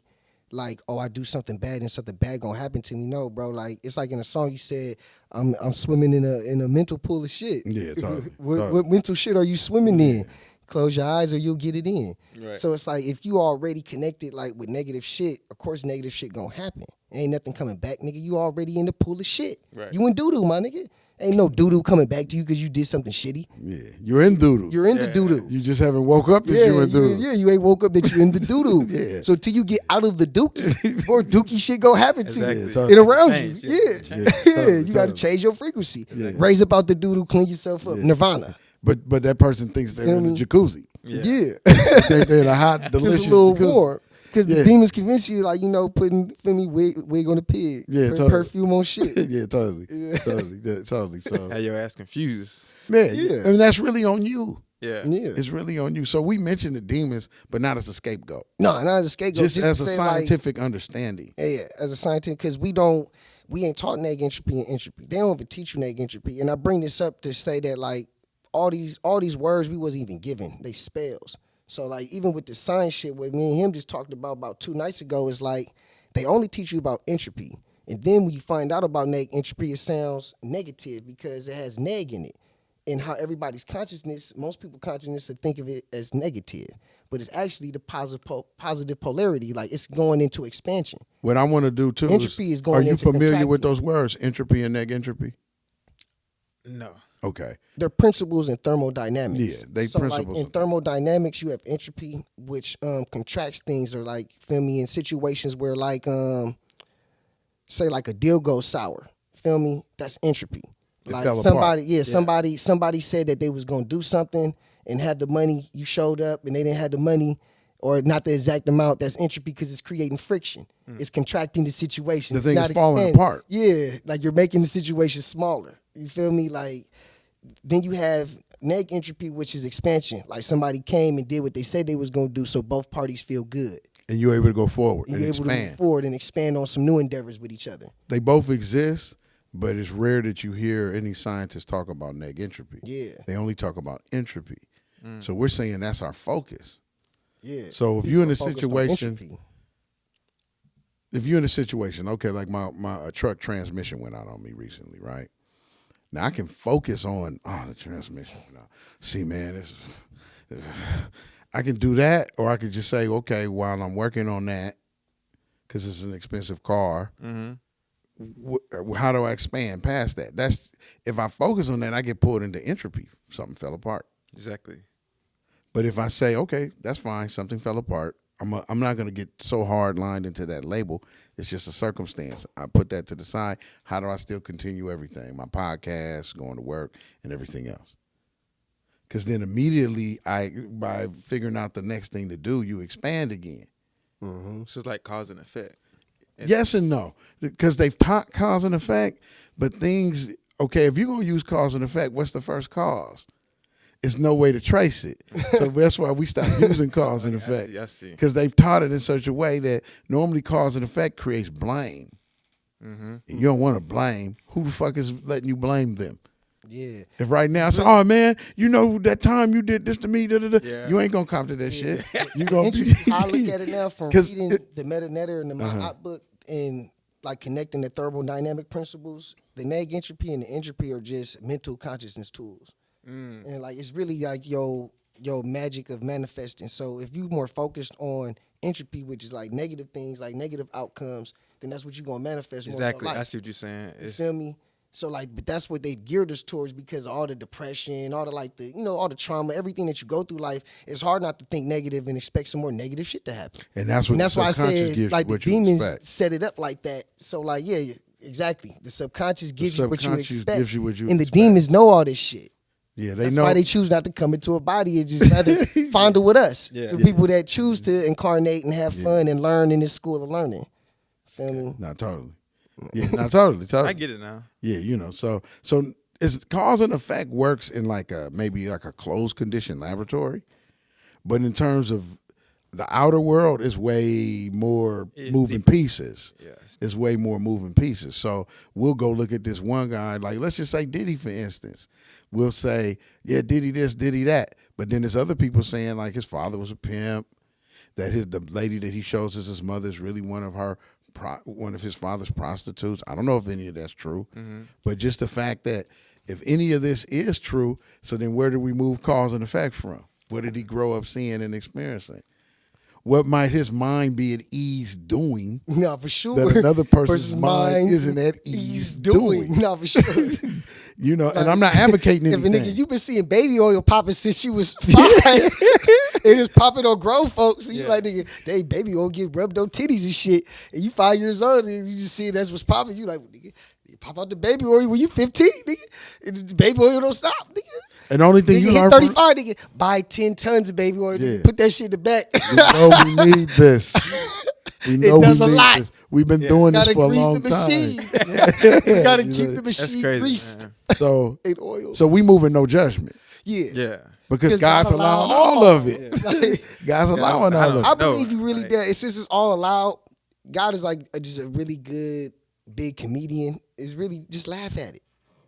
like, oh, I do something bad and something bad gonna happen to me. No, bro. Like it's like in a song you said, I'm swimming in a mental pool of shit. Yeah, totally. What mental shit are you swimming in? Close your eyes or you'll get it in. Right. So it's like if you already connected like with negative shit, of course negative shit gonna happen. Ain't nothing coming back, nigga. You already in the pool of shit. Right. You in doo-doo, my nigga. Ain't no doo-doo coming back to you because you did something shitty. Yeah, you're in doodoo. You're in the Yeah. doo-doo. You just haven't woke up that you're in doodoo. you ain't woke up that you in the doo-doo. Yeah. So till you get out of the dookie, more dookie shit gonna happen to Exactly. you. Yeah, totally. And around Change, you. yeah. Yeah. Change. Yeah, Totally, you gotta totally. change your frequency. Yeah. Raise up out the doo-doo, clean yourself up. Yeah. Nirvana. But that person thinks they're You know in what the I mean? jacuzzi. Yeah. They're in a hot, It's delicious a little jacuzzi. warm. Because Yeah. the demons convince you, like, putting, feel me, wig on the pig. Yeah, per- totally. Perfume on shit. Yeah, totally. Totally. So Had your ass confused. yeah, Yeah. and that's really on you. Yeah. Yeah. It's really on you. So we mentioned the demons, but not as a scapegoat. No, not as a scapegoat. Just as to a say, like, scientific understanding. yeah, as a scientist, because we ain't taught neg entropy and entropy. They don't even teach you neg entropy. And I bring this up to say that like all these words we wasn't even given. They spells. So like even with the science shit, what me and him just talked about 2 nights ago is like they only teach you about entropy. And then when you find out about neg entropy, it sounds negative because it has neg in it. And how everybody's consciousness, most people consciousness would think of it as negative. But it's actually the positive polarity, like it's going into expansion. What I want to do too Entropy is going are you into familiar with contracting. those words, entropy and neg entropy? No. Okay. They're principles in thermodynamics. Yeah, they so principles like in of- thermodynamics, you have entropy, which contracts things, or like feel me, in situations where like say like a deal goes sour. Feel me? That's entropy. It Like fell apart. somebody, Yeah. somebody said that they was gonna do something and had the money. You showed up and they didn't have the money, or not the exact amount. That's entropy because it's creating friction. It's contracting the situation. The It's thing not is falling expanding. apart. Yeah, like you're making the situation smaller. You feel me? Like then you have neg entropy, which is expansion. Like somebody came and did what they said they was gonna do, so both parties feel good. And you're able to go forward And and you're able to move expand. forward and expand on some new endeavors with each other. They both exist, but it's rare that you hear any scientist talk about neg entropy. Yeah. They only talk about entropy. So we're saying that's our focus. Yeah. So if People you're in a focused on situation, entropy. okay, like my truck transmission went out on me recently, right? Now I can focus on the transmission went out. See, man, I can do that, or I could just say, okay, while I'm working on that, because it's an expensive car, how do I expand past that? That's if I focus on that, I get pulled into entropy. Something fell apart. Exactly. But if I say, okay, that's fine, something fell apart, I'm not going to get so hard lined into that label. It's just a circumstance. I put that to the side. How do I still continue everything? My podcast, going to work, and everything else. Because then immediately, by figuring out the next thing to do, you expand again. So it's like cause and effect. Yes and no, because they've taught cause and effect, but things, okay, if you're going to use cause and effect, what's the first cause? It's no way to trace it. So that's why we stopped using cause and effect. I see. Because they've taught it in such a way that normally cause and effect creates blame. And you don't want to blame. Who the fuck is letting you blame them? Yeah. If right now I say, oh man, you know that time you did this to me, Yeah. you ain't gonna cop to that shit. You gonna Interesting. I look at it now from 'Cause reading the Meta-Netter and the Ma'at book and like connecting the thermodynamic principles. The neg entropy and the entropy are just mental consciousness tools. And like it's really like your magic of manifesting. So if you more focused on entropy, which is like negative things, like negative outcomes, then that's what you're gonna manifest more in your Exactly. I life. see what you're saying. You feel me? So like, but that's what they've geared us towards because of all the depression, all the like the all the trauma, everything that you go through life. It's hard not to think negative and expect some more negative shit to happen. And that's what the why I subconscious said gives like you the what you demons expect. set it up like that. So like yeah, exactly. The subconscious gives you what you subconscious expect, gives you what you and the expect. demons know all this shit. Yeah, they That's know. why they choose not to come into a body and just rather fondle with us. Yeah. The people that choose to incarnate and have fun and learn in this school of learning. Feel me? Not totally. Yeah, not totally. I get it now. Yeah, so it's cause and effect works in like maybe like a closed condition laboratory, but in terms of the outer world, is way more moving pieces. Yes. It's way more moving pieces. So we'll go look at this one guy, like let's just say Diddy, for instance. We'll say, yeah, Diddy this, Diddy that. But then there's other people saying like his father was a pimp, that the lady that he shows as his mother is really one of his father's prostitutes. I don't know if any of that's true, but just the fact that if any of this is true, so then where do we move cause and effect from? What did he grow up seeing and experiencing? What might his mind be at ease doing No, for sure. that another person's mind isn't at ease doing? No, for sure. And I'm not advocating If a anything. nigga, you been seeing baby oil popping since you was 5. It is popping on grown folks. So you like, nigga, they baby oil get rubbed on titties and shit. And you 5 years old and you just see that's what's popping. You like, nigga, you pop out the baby oil when you 15, nigga. And the baby oil don't stop, nigga. And the only thing Nigga you hit learn 35, nigga, buy 10 tons of baby oil. Yeah. Nigga, put that shit in the back. We know we need this. We know we does a need lot. this. We've been doing this Gotta for a grease long the time. machine. You gotta You keep know, the machine That's crazy, greased. man. So In oil. so we moving no judgment Yeah. Yeah. because Because God's God allowing allowed all of it. Like, God's allowing I all don't of I it. know. believe you really Like- does. Since it's all allowed, God is like just a really good big comedian. It's really just laugh at it.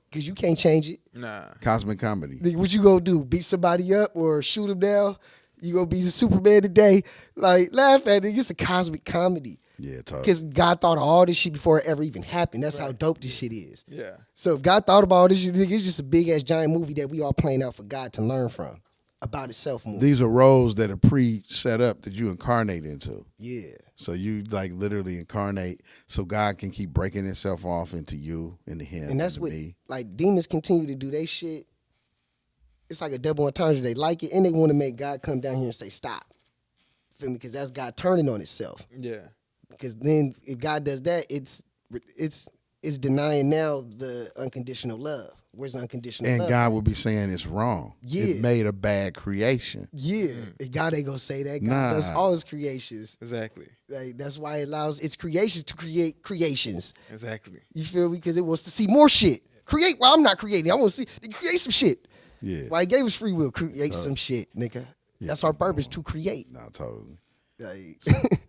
Because you can't change it. Nah. Cosmic comedy. Nigga, what you gonna do? Beat somebody up or shoot him down? You gonna be the Superman today? Like, laugh at it. It's a cosmic comedy. Yeah, totally. Because God thought of all this shit before it ever even happened. That's how dope this shit is. Yeah. So if God thought about all this shit, nigga, it's just a big ass giant movie that we all playing out for God to learn from. About itself movie. These are roles that are pre-set up that you incarnate into. Yeah. So you like literally incarnate so God can keep breaking itself off into you, into him, And that's into what, me. like, demons continue to do they shit. It's like a double entendre. They like it, and they want to make God come down here and say, stop. Feel me? Because that's God turning on itself. Yeah. Because then if God does that, it's denying now the unconditional love. Where's the unconditional And love? God will be saying it's wrong. Yeah. It made a bad creation. Yeah. And God ain't going to say that. God Nah. does all his creations. Exactly. Like, that's why it allows its creations to create creations. Exactly. You feel me? Because it wants to see more shit. Create. Well, I'm not creating. I want to see. Create some shit. Yeah. Why he gave us free will. Create some shit, nigga. Yeah, That's our keep going. purpose, to create. No, totally. Like,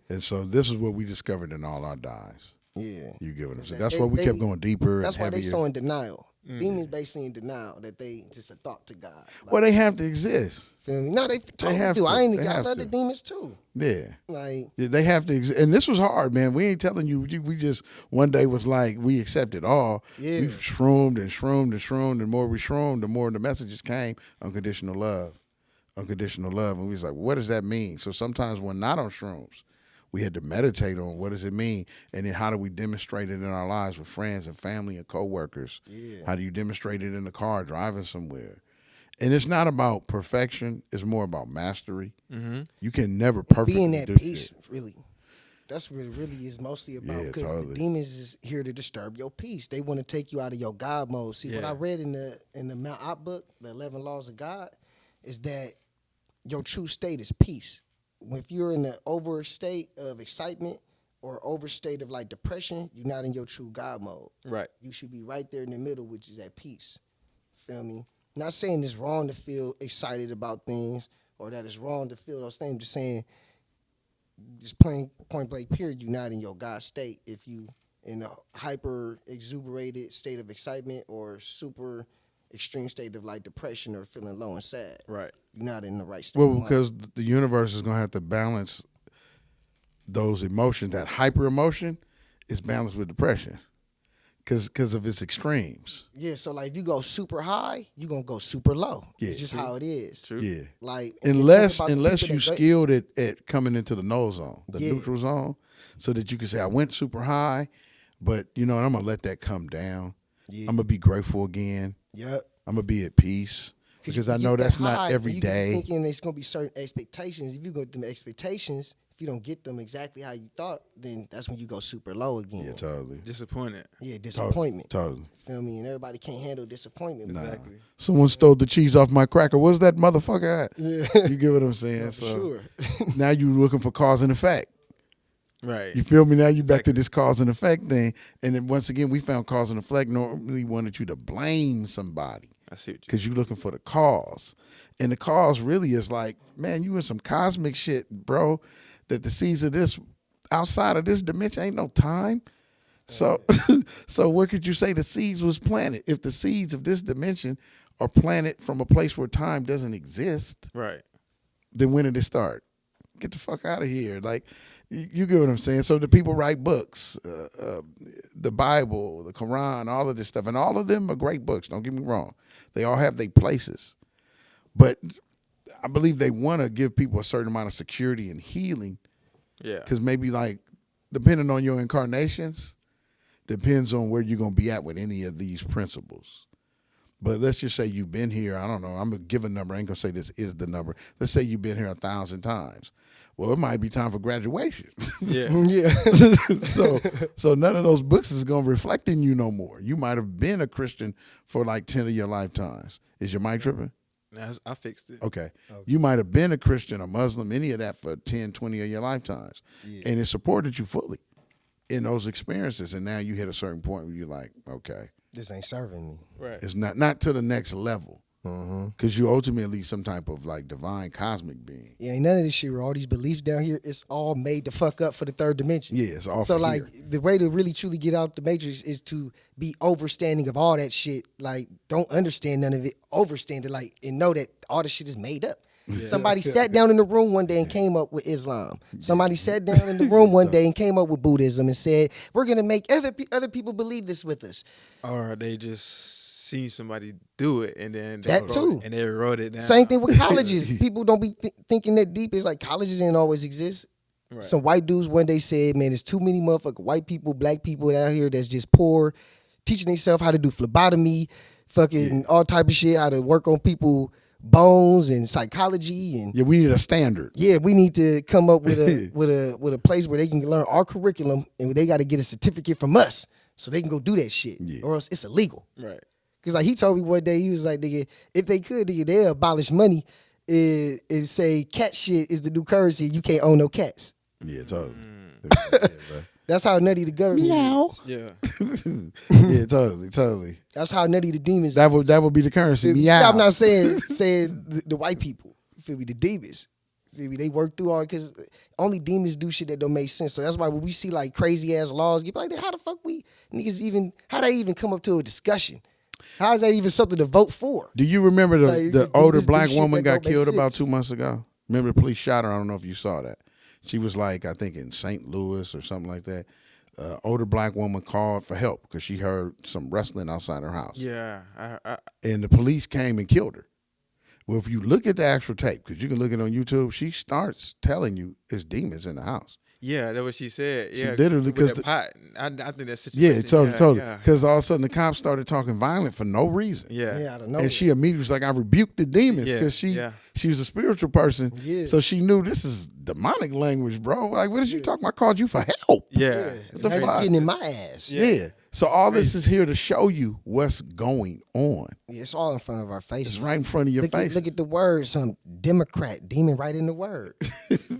And so this is what we discovered in all our dives. yeah. You giving us. They- That's why we kept they- going deeper That's and why they heavier. so in denial. Demons basically in denial that they just a thought to God. Like, Well, they have to exist. feel me? No, they totally have do. to. I ain't They got have other to. demons too. Yeah. Like, Yeah, they have to exist. And this was hard, man. We ain't telling you. We just one day was like, we accepted all. Yeah. We've shroomed and shroomed and shroomed. The more we shroomed, the more the messages came. Unconditional love. unconditional love. And we was like, what does that mean? So sometimes when not on shrooms, we had to meditate on what does it mean, and then how do we demonstrate it in our lives with friends and family and coworkers? Yeah. How do you demonstrate it in the car driving somewhere? And it's not about perfection; it's more about mastery. Mm-hmm. You can never perfectly Being at do peace, shit. really. That's what it really is mostly about. Yeah, Because totally. the demons is here to disturb your peace. They want to take you out of your God mode. See, what Yeah. I read in the Mount Op book, the 11 Laws of God, is that your true state is peace. If you're in the over state of excitement or over state of like depression, you're not in your true God mode. Right. You should be right there in the middle, which is at peace. Feel me? Not saying it's wrong to feel excited about things or that it's wrong to feel those things. Just saying, just plain point blank period, you're not in your God state if you in a hyper exuberated state of excitement or super extreme state of like depression or feeling low and sad. Right. You're not in the right state. Well, of mind. because the universe is going to have to balance those emotions. That hyper emotion is balanced with depression because of its extremes. Yeah, so like if you go super high, you're gonna go super low. Yeah. It's just how it is. True. Yeah. Like and Unless think about the unless people you that go- skilled at coming into the null zone, the Yeah. neutral zone, so that you can say, I went super high, but I'm gonna let that come down. Yeah. I'm gonna be grateful again. Yep. I'm gonna be at peace. Because you I get know that that's high not every and you get to day. thinking there's gonna be certain expectations. If you go with them expectations, if you don't get them exactly how you thought, then that's when you go super low again. Yeah, totally. Disappointed. Yeah, disappointment. Totally. Feel me? And everybody can't handle disappointment. Nah. Exactly. Someone stole the cheese off my cracker. Where's that motherfucker at? Yeah. You get what I'm saying? For So sure. now you're looking for cause and effect. Right. You feel me? Now you back to this cause and effect thing. And then once again, we found cause and effect normally wanted you to blame somebody I see what you. because you're looking for the cause. And the cause really is like, man, you in some cosmic shit, bro, that the seeds of this, outside of this dimension, ain't no time. So, so where could you say the seeds was planted? If the seeds of this dimension are planted from a place where time doesn't exist, Right. then when did it start? Get the fuck out of here. Like, you get what I'm saying? So the people write books, the Bible, the Quran, all of this stuff. And all of them are great books, don't get me wrong. They all have their places. But I believe they want to give people a certain amount of security and healing Yeah. because maybe, like, depending on your incarnations, depends on where you're going to be at with any of these principles. But let's just say you've been here, I don't know, I'm going to give a number. I ain't going to say this is the number. Let's say you've been here 1,000 times. Well, it might be time for graduation. Yeah. Yeah. so none of those books is going to reflect in you no more. You might have been a Christian for like 10 of your lifetimes. Is your mic tripping? I fixed it. Okay. You might have been a Christian, a Muslim, any of that for 10, 20 of your lifetimes. And it supported you fully in those experiences. And now you hit a certain point where you're like, okay, This ain't serving me. Right. it's not to the next level. Because you ultimately some type of like divine cosmic being. Yeah, ain't none of this shit where all these beliefs down here, it's all made to fuck up for the third dimension. Yeah, it's all So for like here. the way to really truly get out the matrix is to be overstanding of all that shit. Like don't understand none of it, overstand it, like and know that all the shit is made up. Somebody sat down in the room one day and came up with Islam. Somebody sat down in the room one day and came up with Buddhism and said, "We're gonna make other people believe this with us." Or they just see somebody do it and then they That wrote too. and they wrote it down. Same thing with colleges. People don't be thinking that deep. It's like colleges didn't always exist. Right. Some white dudes one day said, "Man, there's too many motherfucking white people, black people out here that's just poor, teaching themselves how to do phlebotomy, fucking all type of shit, how to work on people bones and psychology and Yeah, we need a standard. yeah, we need to come up with a with a place where they can learn our curriculum and they got to get a certificate from us so they can go do that shit, or else it's illegal." Right. Cause like he told me one day, he was like, "Nigga, if they could, nigga, they'll abolish money and say cat shit is the new currency. You can't own no cats." Yeah, totally. That's how nutty the government is. Yeah. Yeah, totally. That's how nutty the demons. That would be the currency. Feel me? Meow. I'm not saying the white people. Feel me? The demons. Feel me? They work through all because only demons do shit that don't make sense. So that's why when we see like crazy ass laws, get like, how the fuck we niggas even how they even come up to a discussion? How is that even something to vote for? Do you remember the, Like, you the just do older this black shit woman that got don't make killed about sense. 2 months ago? Remember the police shot her? I don't know if you saw that. She was like, I think in St. Louis or something like that. Older black woman called for help because she heard some rustling outside her house. Yeah. I And the police came and killed her. Well, if you look at the actual tape, because you can look it on YouTube, she starts telling you it's demons in the house. Yeah, that's what she said. She Yeah, literally, with 'cause that pot. I think that Yeah, situation. totally. Yeah, Because all of a sudden the cops started talking violent for no reason. yeah. Yeah, I don't know. And she immediately was like, I rebuked the demons, Yeah, because yeah. she was a spiritual person. Yeah. So she knew this is demonic language, bro. Like, what is you talking about? I called you for help. Yeah. What the How you fuck? getting in my ass? Yeah. So all this is here to show you what's going on. Yeah, it's all in front of our faces. It's right in front of your face. Look at the words. Democrat, demon right in the word.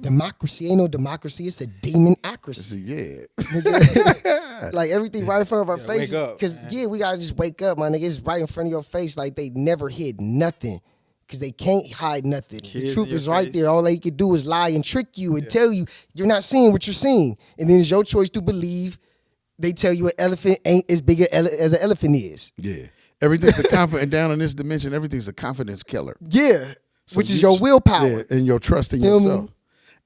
Democracy ain't no democracy. It's a demonocracy. Yeah. Like everything right in front of our Wake faces. up, Because man. we gotta just wake up, my nigga. It's right in front of your face. Like they never hid nothing. Because they can't hide nothing. Kids The in truth your is right face. there. All they can do is lie and trick you and tell you you're not seeing what you're seeing. And then it's your choice to believe. They tell you an elephant ain't as big as an elephant is. Yeah. Everything's a confidence down in this dimension. Everything's a confidence killer. Yeah. So Which is you- your willpower. Yeah, and your trust in Feel me? yourself.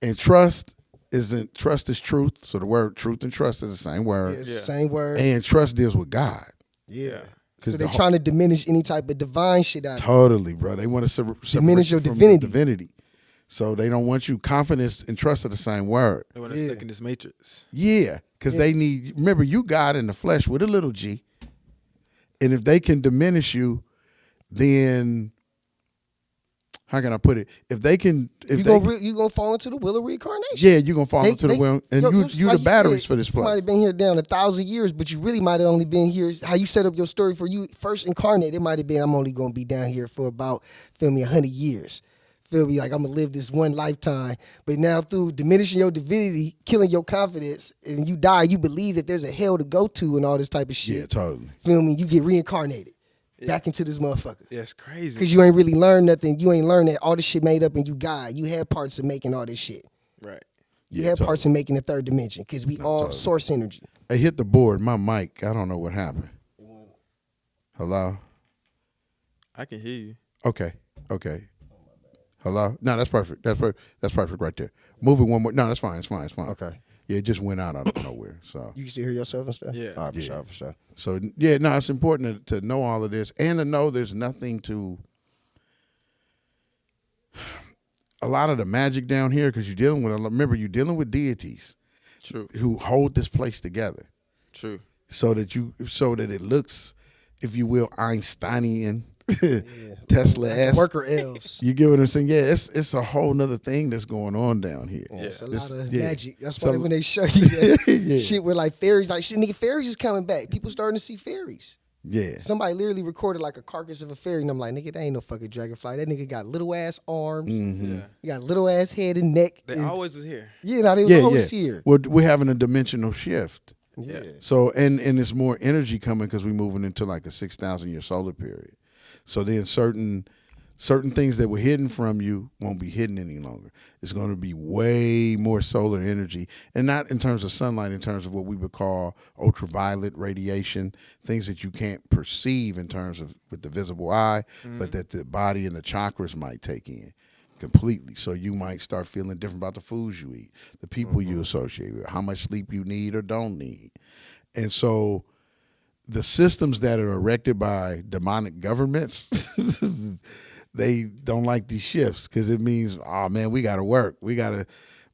And trust is truth. So the word truth and trust is the same word. It's the same word. And trust deals with God. Yeah. 'Cause So the they're whole- trying to diminish any type of divine shit out of it. Totally, bro. They want to separate Diminish your you from divinity. the divinity. So they don't want you. Confidence and trust are the same word. They want to stuck in this matrix. Yeah, because they need. Remember, you God in the flesh with a little g. And if they can diminish you, then how can I put it? If they can, if You gonna fall into the will of reincarnation. yeah, you're gonna fall into the will, and yo, you like the batteries said, for this You might place. have been here down 1,000 years, but you really might have only been here. How you set up your story for you first incarnate, it might have been I'm only gonna be down here for about 100 years. Feel me? Like I'm gonna live this one lifetime. But now through diminishing your divinity, killing your confidence, and you die, you believe that there's a hell to go to and all this type of shit. Yeah, totally. Feel me? You get reincarnated back into this motherfucker. Yeah, it's crazy. Because you ain't really learned nothing. You ain't learned that all this shit made up and you God. You had parts of making all this shit. Right. You Yeah, had parts totally. in making the third dimension because we all totally. source energy. I hit the board. My mic. I don't know what happened. Hello. I can hear you. Okay. Hello. No, that's perfect. That's perfect right there. Move it one more. No, that's fine. It's fine. Okay. Yeah, it just went out of nowhere. So. You can still hear yourself and stuff? Yeah. All right, for Yeah. sure, for sure. So yeah, no, it's important to know all of this and to know there's nothing to a lot of the magic down here because you're dealing with. Remember, you're dealing with deities True. who hold this place together, True. so that it looks, if you will, Einsteinian, Tesla-esque. Worker elves. You get what I'm saying? Yeah, it's a whole nother thing that's going on down here. Yeah, it's a This- lot of yeah. magic. That's So- why when they show you that Yeah. shit with like fairies, like shit, nigga, fairies is coming back. People starting to see fairies. Yeah. Somebody literally recorded like a carcass of a fairy, and I'm like, nigga, that ain't no fucking dragonfly. That nigga got little ass arms. Mm-hmm. Yeah. He got little ass head and neck. They and- always was here. yeah, now they was Yeah, always yeah. here. Well, we're having a dimensional shift. Yeah. So and it's more energy coming because we're moving into like a 6,000 year solar period. So then certain things that were hidden from you won't be hidden any longer. It's going to be way more solar energy, and not in terms of sunlight, in terms of what we would call ultraviolet radiation, things that you can't perceive in terms of with the visible eye, but that the body and the chakras might take in completely. So you might start feeling different about the foods you eat, the people you associate with, how much sleep you need or don't need. And so the systems that are erected by demonic governments, they don't like these shifts because it means, oh man, we got to work. We got to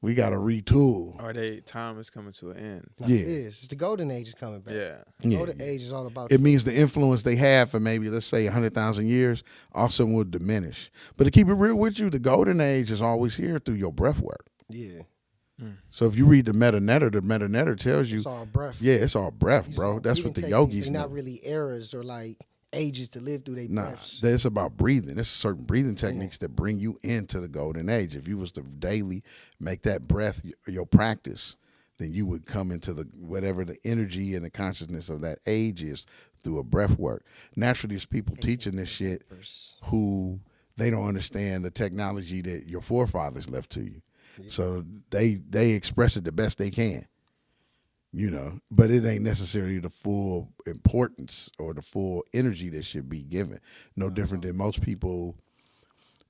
retool. Or time is coming to an end. Yeah. It is. It's the golden age is coming back. Yeah. The Yeah, golden yeah. age is all about It means the influence they have for maybe, let's say, 100,000 years also will diminish. But to keep it real with you, the golden age is always here through your breath work. yeah. So if you read the meta netter tells you, It's all breath. yeah, it's all breath, These bro. are That's breathing what the techniques. yogis They're not know. really eras or like ages to live through their Nah, breaths. it's about breathing. There's certain breathing techniques that bring you into the golden age. If you was to daily make that breath your practice, then you would come into the whatever the energy and the consciousness of that age is through a breath work. Naturally, there's people teaching this shit who they don't understand the technology that your forefathers left to you. So they express it the best they can. You know, but it ain't necessarily the full importance or the full energy that should be given. No different than most people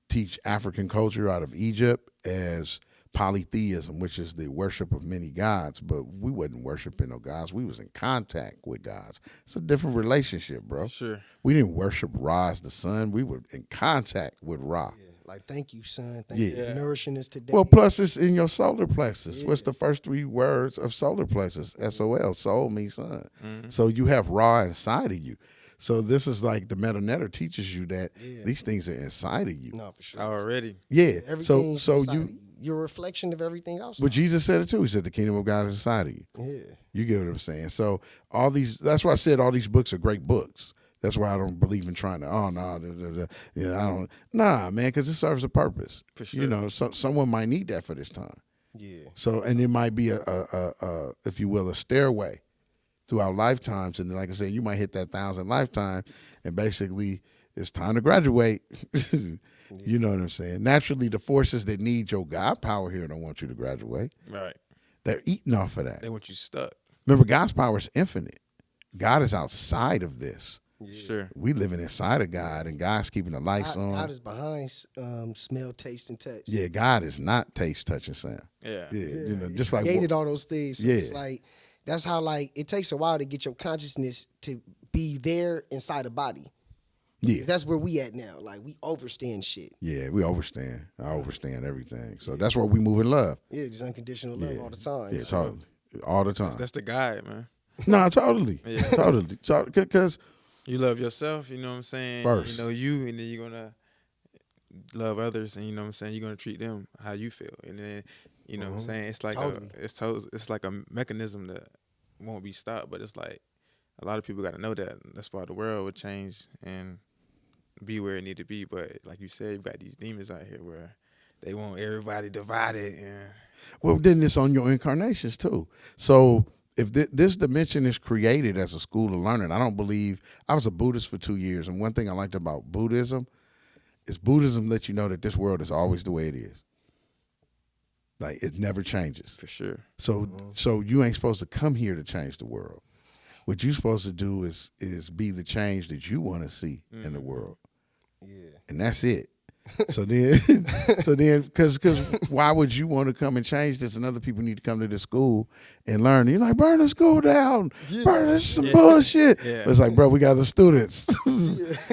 teach African culture out of Egypt as polytheism, which is the worship of many gods, but we wasn't worshiping no gods. We was in contact with gods. It's a different relationship, bro. Sure. We didn't worship Ra as the sun. We were in contact with Ra. Yeah. Like, thank you, son. Thank you for nourishing us today. Well, plus it's in your solar plexus. What's the first 3 words of solar plexus? SOL. Soul means sun. So you have Ra inside of you. So this is like the meta netter teaches you that these things are inside of you. No, for sure. Already. Yeah. Everything's So inside you. of you. You're a reflection of everything else. But Jesus said it too. He said the kingdom of God is inside of you. Yeah. You get what I'm saying? So all these. That's why I said all these books are great books. That's why I don't believe in trying to. Oh no, you know, I don't. Nah, man, because it serves a purpose. For sure. You know, someone might need that for this time. Yeah. So, and it might be a if you will, a stairway throughout lifetimes. And like I said, you might hit that 1,000 lifetime, and basically it's time to graduate. You know what I'm saying? Naturally, the forces that need your God power here don't want you to graduate. Right. They're eating off of that. They want you stuck. Remember, God's power is infinite. God is outside of this. Sure. We living inside of God, and God's keeping the lights on. God is behind smell, taste, and touch. Yeah, God is not taste, touch, and sound. Yeah. Yeah, you know, He just like created all those things. So Yeah. it's like that's how like it takes a while to get your consciousness to be there inside a body. yeah, That's where we at now. Like we overstand shit. yeah, we overstand. I overstand everything. So that's why we move in love. Yeah, just unconditional love Yeah. all the time. Yeah, totally, all the time. That's the guide, man. No, totally, Yeah. totally. Because You love yourself, you know what I'm saying? First. You know you, and then you're going to love others, and you know what I'm saying? You're going to treat them how you feel. And then, you know what I'm saying? It's like Totally. it's like a mechanism that won't be stopped, but it's like a lot of people got to know that. That's why the world would change and be where it need to be. But like you said, you've got these demons out here where they want everybody divided. And well, then it's on your incarnations too. So if this dimension is created as a school of learning, I don't believe. I was a Buddhist for 2 years, and one thing I liked about Buddhism is Buddhism lets you know that this world is always the way it is. Like it never changes. for sure. So you ain't supposed to come here to change the world. What you're supposed to do is be the change that you want to see in the world. Yeah. And that's it. So then, because why would you want to come and change this, and other people need to come to the school and learn? You're like, burn the school down, burn this is some bullshit. Yeah. But it's like, bro, we got the students.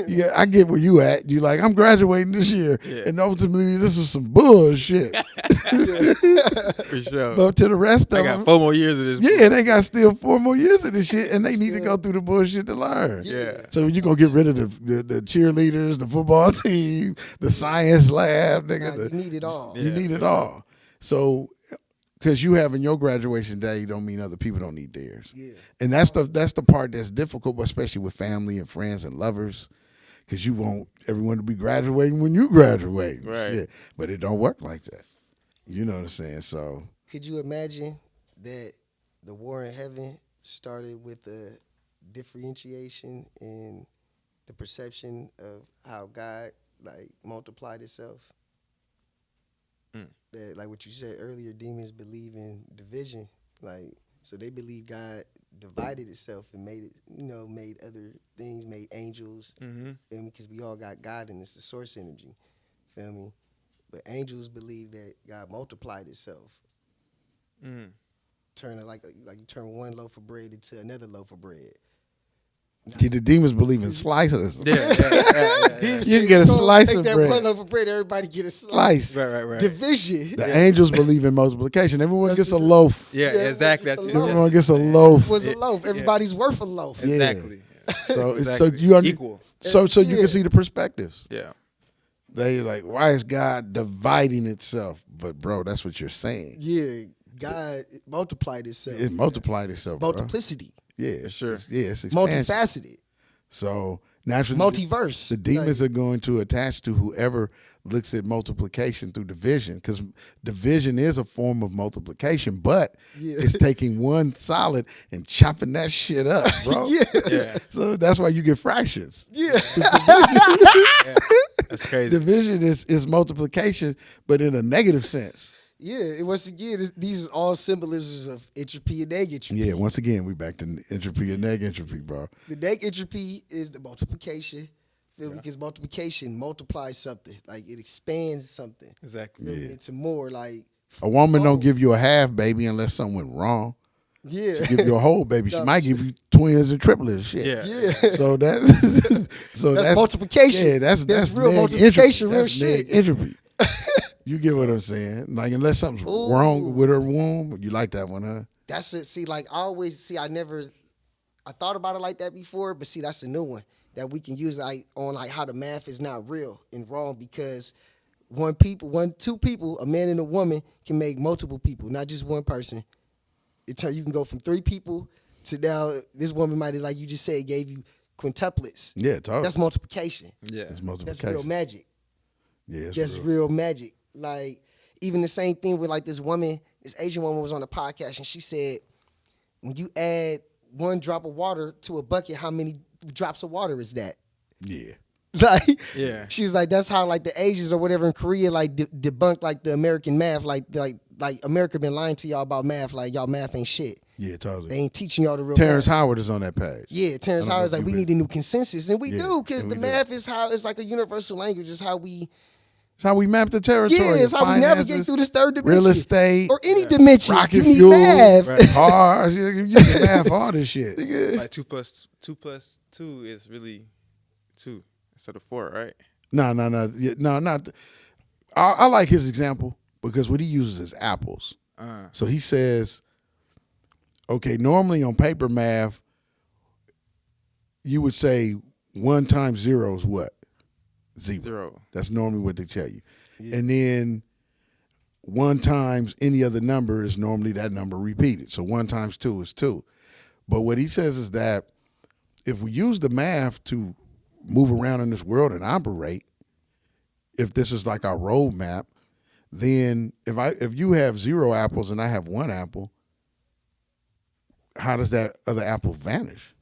Yeah, I get where you at. You like, I'm graduating this year, and ultimately this is some bullshit. For sure. But to the rest I of got them, 4 more years of this. yeah, they got still 4 more years of this shit, and they need to go through the bullshit to learn. Yeah. So you're going to get rid of the cheerleaders, the football team, the science lab, nigga. Nah, you need it all. You need it all. So, because you having your graduation day don't mean other people don't need theirs. Yeah. And that's the part that's difficult, especially with family and friends and lovers, because you want everyone to be graduating when you graduate. Right. Yeah. But it don't work like that. You know what I'm saying? So, Could you imagine that the war in heaven started with the differentiation in the perception of how God like multiplied itself? That like what you said earlier, demons believe in division. Like so they believe God divided itself and made it, made other things, made angels. Mm-hmm. Feel me? Because we all got God in us, the source energy. Feel me? But angels believe that God multiplied itself. Turn it like you turn one loaf of bread into another loaf of bread. see, the demons believe in slices. Yeah. You can get a slice Take of that bread. one loaf of bread, everybody get a slice. Slice. Right. Division. The angels believe in multiplication. Everyone gets a loaf. Yeah, Yeah, exactly. it's That's a loaf. Everyone gets a loaf. Was a loaf. Everybody's worth a loaf. Yeah. Exactly. So, Exactly. so you equal. So you Yeah. can see the perspectives. Yeah. They like, why is God dividing itself? But bro, that's what you're saying. Yeah, God multiplied itself. It multiplied itself, bro. Multiplicity. Yeah, Sure. It's expansion. Multifaceted. So naturally, Multiverse. the demons Like, are going to attach to whoever looks at multiplication through division, because division is a form of multiplication, but Yeah. it's taking one solid and chopping that shit up, bro. Yeah. So that's why you get fractions. yeah. That's crazy. Division is multiplication, but in a negative sense. Yeah. Once again, these are all symbolisms of entropy and neg entropy. Yeah, once again, we back to entropy and neg entropy, bro. The neg entropy is the multiplication. Feel me? Because multiplication multiplies something. Like it expands something. Exactly. Feel me? Yeah. Into more. Like A woman don't give you a half baby unless something went wrong. Yeah. She give you a whole baby. She No, might give you twins and triplets. Shit. Yeah. So that's That's multiplication. Yeah, that's real neg multiplication, entropy. real That's shit. neg entropy. You get what I'm saying? Like unless something's wrong with her womb, you like that one, huh? That's it. See, like I always see, I thought about it like that before, but see, that's a new one that we can use like on like how the math is not real and wrong because two people, a man and a woman can make multiple people, not just one person. You can go from 3 people to now this woman might have, like you just said, gave you quintuplets. Yeah, totally. That's multiplication. Yeah. It's multiplication. That's real magic. Yeah, it's That's real magic. Like even the same thing with like this woman, this Asian woman was on a podcast and she said, when you add 1 drop of water to a bucket, how many drops of water is that? Yeah. Like, Yeah. she was like, that's how like the Asians or whatever in Korea like debunk like the American math, like America been lying to y'all about math, like y'all math ain't shit. Yeah, They totally. ain't teaching y'all the real Terrence math. Howard is on that page. Yeah, Terrence I don't know Howard's if like, we you need a new consensus, and we Yeah, do, because and the we do. math is it's like a universal language. It's how we It's how we map the territory. Yeah, it's how we finances, navigate through this third dimension. real estate, or any dimension. rocket you need fuel, math. Right. cars. You can math all this shit. Like 2 plus 2 is really 2 instead of 4, right? No, not. I like his example because what he uses is apples. So he says, okay, normally on paper math, you would say 1 times 0 is what? 0. That's normally what they tell you. Yeah. And then 1 times any other number is normally that number repeated. So 1 times 2 is 2. But what he says is that if we use the math to move around in this world and operate, if this is like our roadmap, then if you have 0 apples and I have 1 apple, how does that other apple vanish?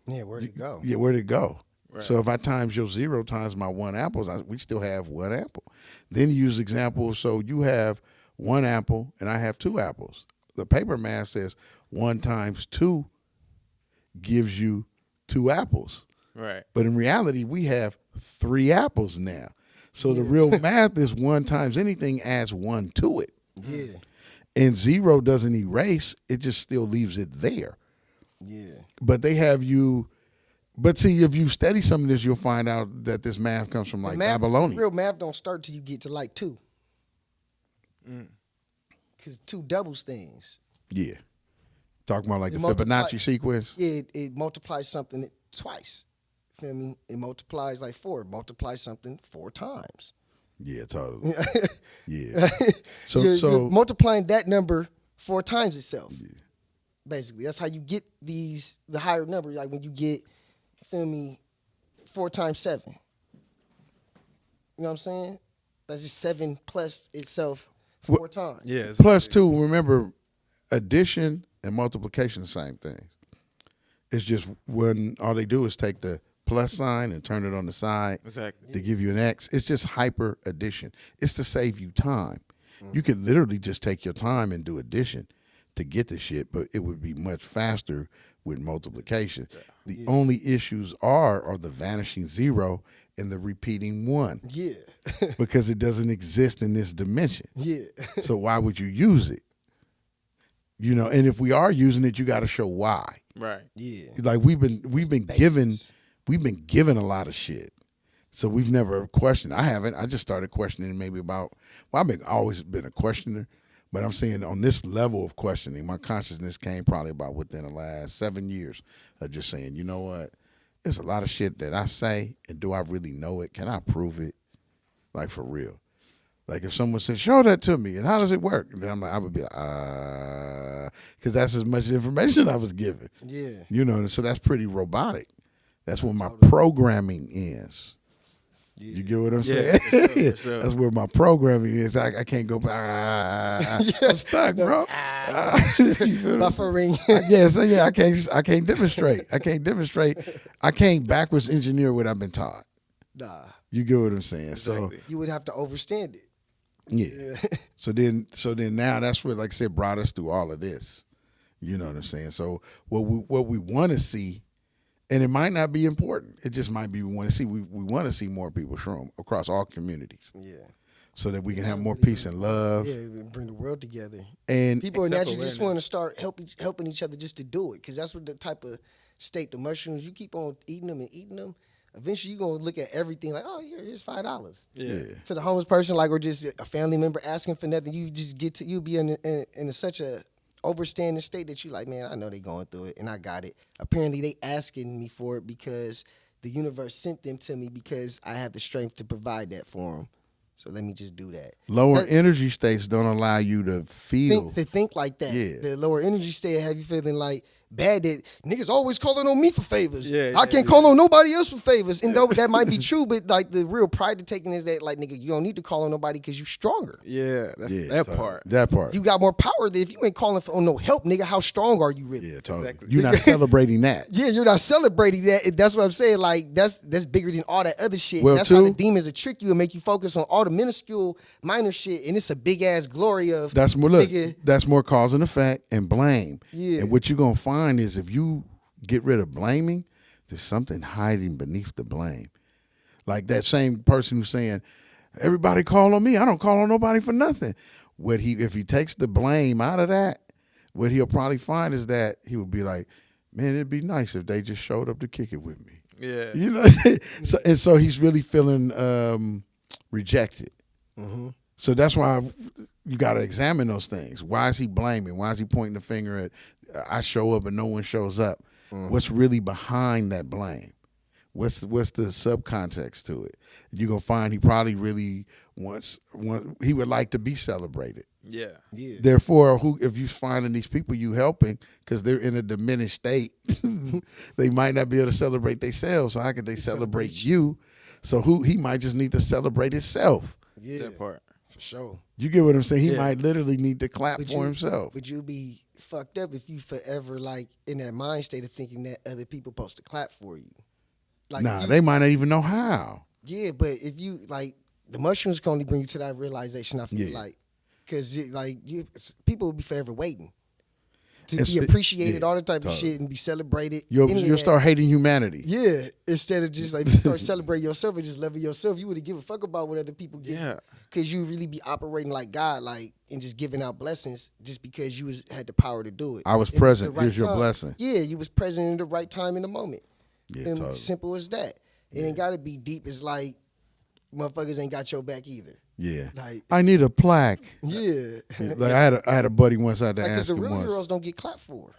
Yeah, where'd it go? Yeah, where'd it go? Right. So if I times your 0 times my 1 apples, we still have 1 apple. Then you use examples. So you have 1 apple and I have 2 apples. The paper math says 1 times 2 gives you 2 apples. Right. But in reality, we have 3 apples now. So the real math is 1 times anything adds 1 to it. Yeah. And 0 doesn't erase, it just still leaves it there. Yeah. But they have you, but see, if you study some of this, you'll find out that this math comes from like Babylonia. Real math don't start till you get to like 2. Because 2 doubles things. Yeah. Talking about like It the Fibonacci sequence. Yeah, it multiplies something twice. Feel me? It multiplies like 4. It multiplies something 4 times. Yeah, totally. Yeah. So You're multiplying that number 4 times itself. Yeah. Basically, that's how you get the higher number. Like when you get, feel me, 4 times 7. You know what I'm saying? That's just 7 plus itself 4 times. Yeah. plus 2, remember, addition and multiplication the same thing. It's just when all they do is take the plus sign and turn it on the side to give you an X. It's just hyper addition. It's to save you time. You could literally just take your time and do addition to get the shit, but it would be much faster with multiplication. The only issues are the vanishing 0 and the repeating 1. Yeah. Because it doesn't exist in this dimension. Yeah. So why would you use it? You know, and if we are using it, you got to show why. Right. Yeah. Like we've been given a lot of shit. So we've never questioned. I haven't. I just started questioning maybe I've always been a questioner, but I'm saying on this level of questioning, my consciousness came probably about within the last 7 years of just saying, you know what? There's a lot of shit that I say, and do I really know it? Can I prove it? Like for real. Like if someone said, show that to me, and how does it work? And then I would be like, because that's as much information I was given. Yeah. You know, so that's pretty robotic. That's where my programming is. Yeah. You get what I'm saying? For sure. That's where my programming is. I can't go back. I'm stuck, bro. Buffering. I can't demonstrate. I can't backwards engineer what I've been taught. Nah. You get what I'm saying? Exactly. You would have to overstand it. Yeah. So then now that's what, like I said, brought us through all of this. You know what I'm saying? So what we want to see, and it might not be important. It just might be we want to see more people shroom across all communities. Yeah. so that we can I have more believe peace in and love. Yeah, bring the world together. And People naturally just Self-awareness. want to start helping each other just to do it, because that's what the type of state the mushrooms. You keep on eating them and eating them. Eventually, you're gonna look at everything like, oh, here's $5. Yeah. To the homeless person, like, or just a family member asking for nothing. You just get to, you be in such a overstanding state that you like, man, I know they going through it and I got it. Apparently, they asking me for it because the universe sent them to me because I have the strength to provide that for them. So let me just do that. lower That- energy states don't allow you to feel. think like that. Yeah. The lower energy state have you feeling like bad that niggas always calling on me for favors. Yeah, I can't yeah. call on nobody else for favors. And though that might be true, but like the real pride to taking is that like nigga, you don't need to call on nobody because you stronger. Yeah, Yeah, that totally. part. That part. You got more power than if you ain't calling for no help, nigga. How strong are you really? Yeah, totally. Exactly. You're not celebrating that. Yeah, you're not celebrating that. That's what I'm saying. Like that's bigger than all that other shit. Well, That's how the too- demons will trick you and make you focus on all the minuscule, minor shit, and it's a big ass glory of That's more look. nigga. That's more cause and effect and blame. Yeah. And what you're gonna find is if you get rid of blaming, there's something hiding beneath the blame. Like that same person who's saying, "Everybody call on me. I don't call on nobody for nothing." If he takes the blame out of that, what he'll probably find is that he would be like, "Man, it'd be nice if they just showed up to kick it with me." Yeah. You know, so he's really feeling rejected. So that's why you got to examine those things. Why is he blaming? Why is he pointing the finger at I show up and no one shows up? What's really behind that blame? What's the subcontext to it? You're gonna find he probably really he would like to be celebrated. Yeah. Yeah. Therefore, if you finding these people you helping because they're in a diminished state, they might not be able to celebrate themselves. So how could they celebrate you? So he might just need to celebrate himself. Yeah. That part. For sure. You get what I'm saying? He Yeah. might literally need to clap Would for you- himself. Would you be fucked up if you forever like in that mind state of thinking that other people supposed to clap for you? Like Nah, you- they might not even know how. Yeah, but if you like the mushrooms can only bring you to that realization. I feel Yeah. like because people will be forever waiting to It's- be appreciated, yeah, all the type of totally. shit, and be celebrated. You'll Any of you'll that. start hating humanity. Yeah, instead of just like if you start celebrating yourself and just loving yourself, you wouldn't give a fuck about what other people get. Yeah. Because you really be operating like God, like and just giving out blessings just because you had the power to do it. I was And at the present. right Here's your time. blessing. Yeah, you was present in the right time in the moment. Yeah, And totally. simple as that. It ain't gotta be deep. It's like motherfuckers ain't got your back either. Yeah. Like I need a plaque. yeah. Like I had a buddy once I had to Like, 'cause ask the him real once. heroes don't get clapped for.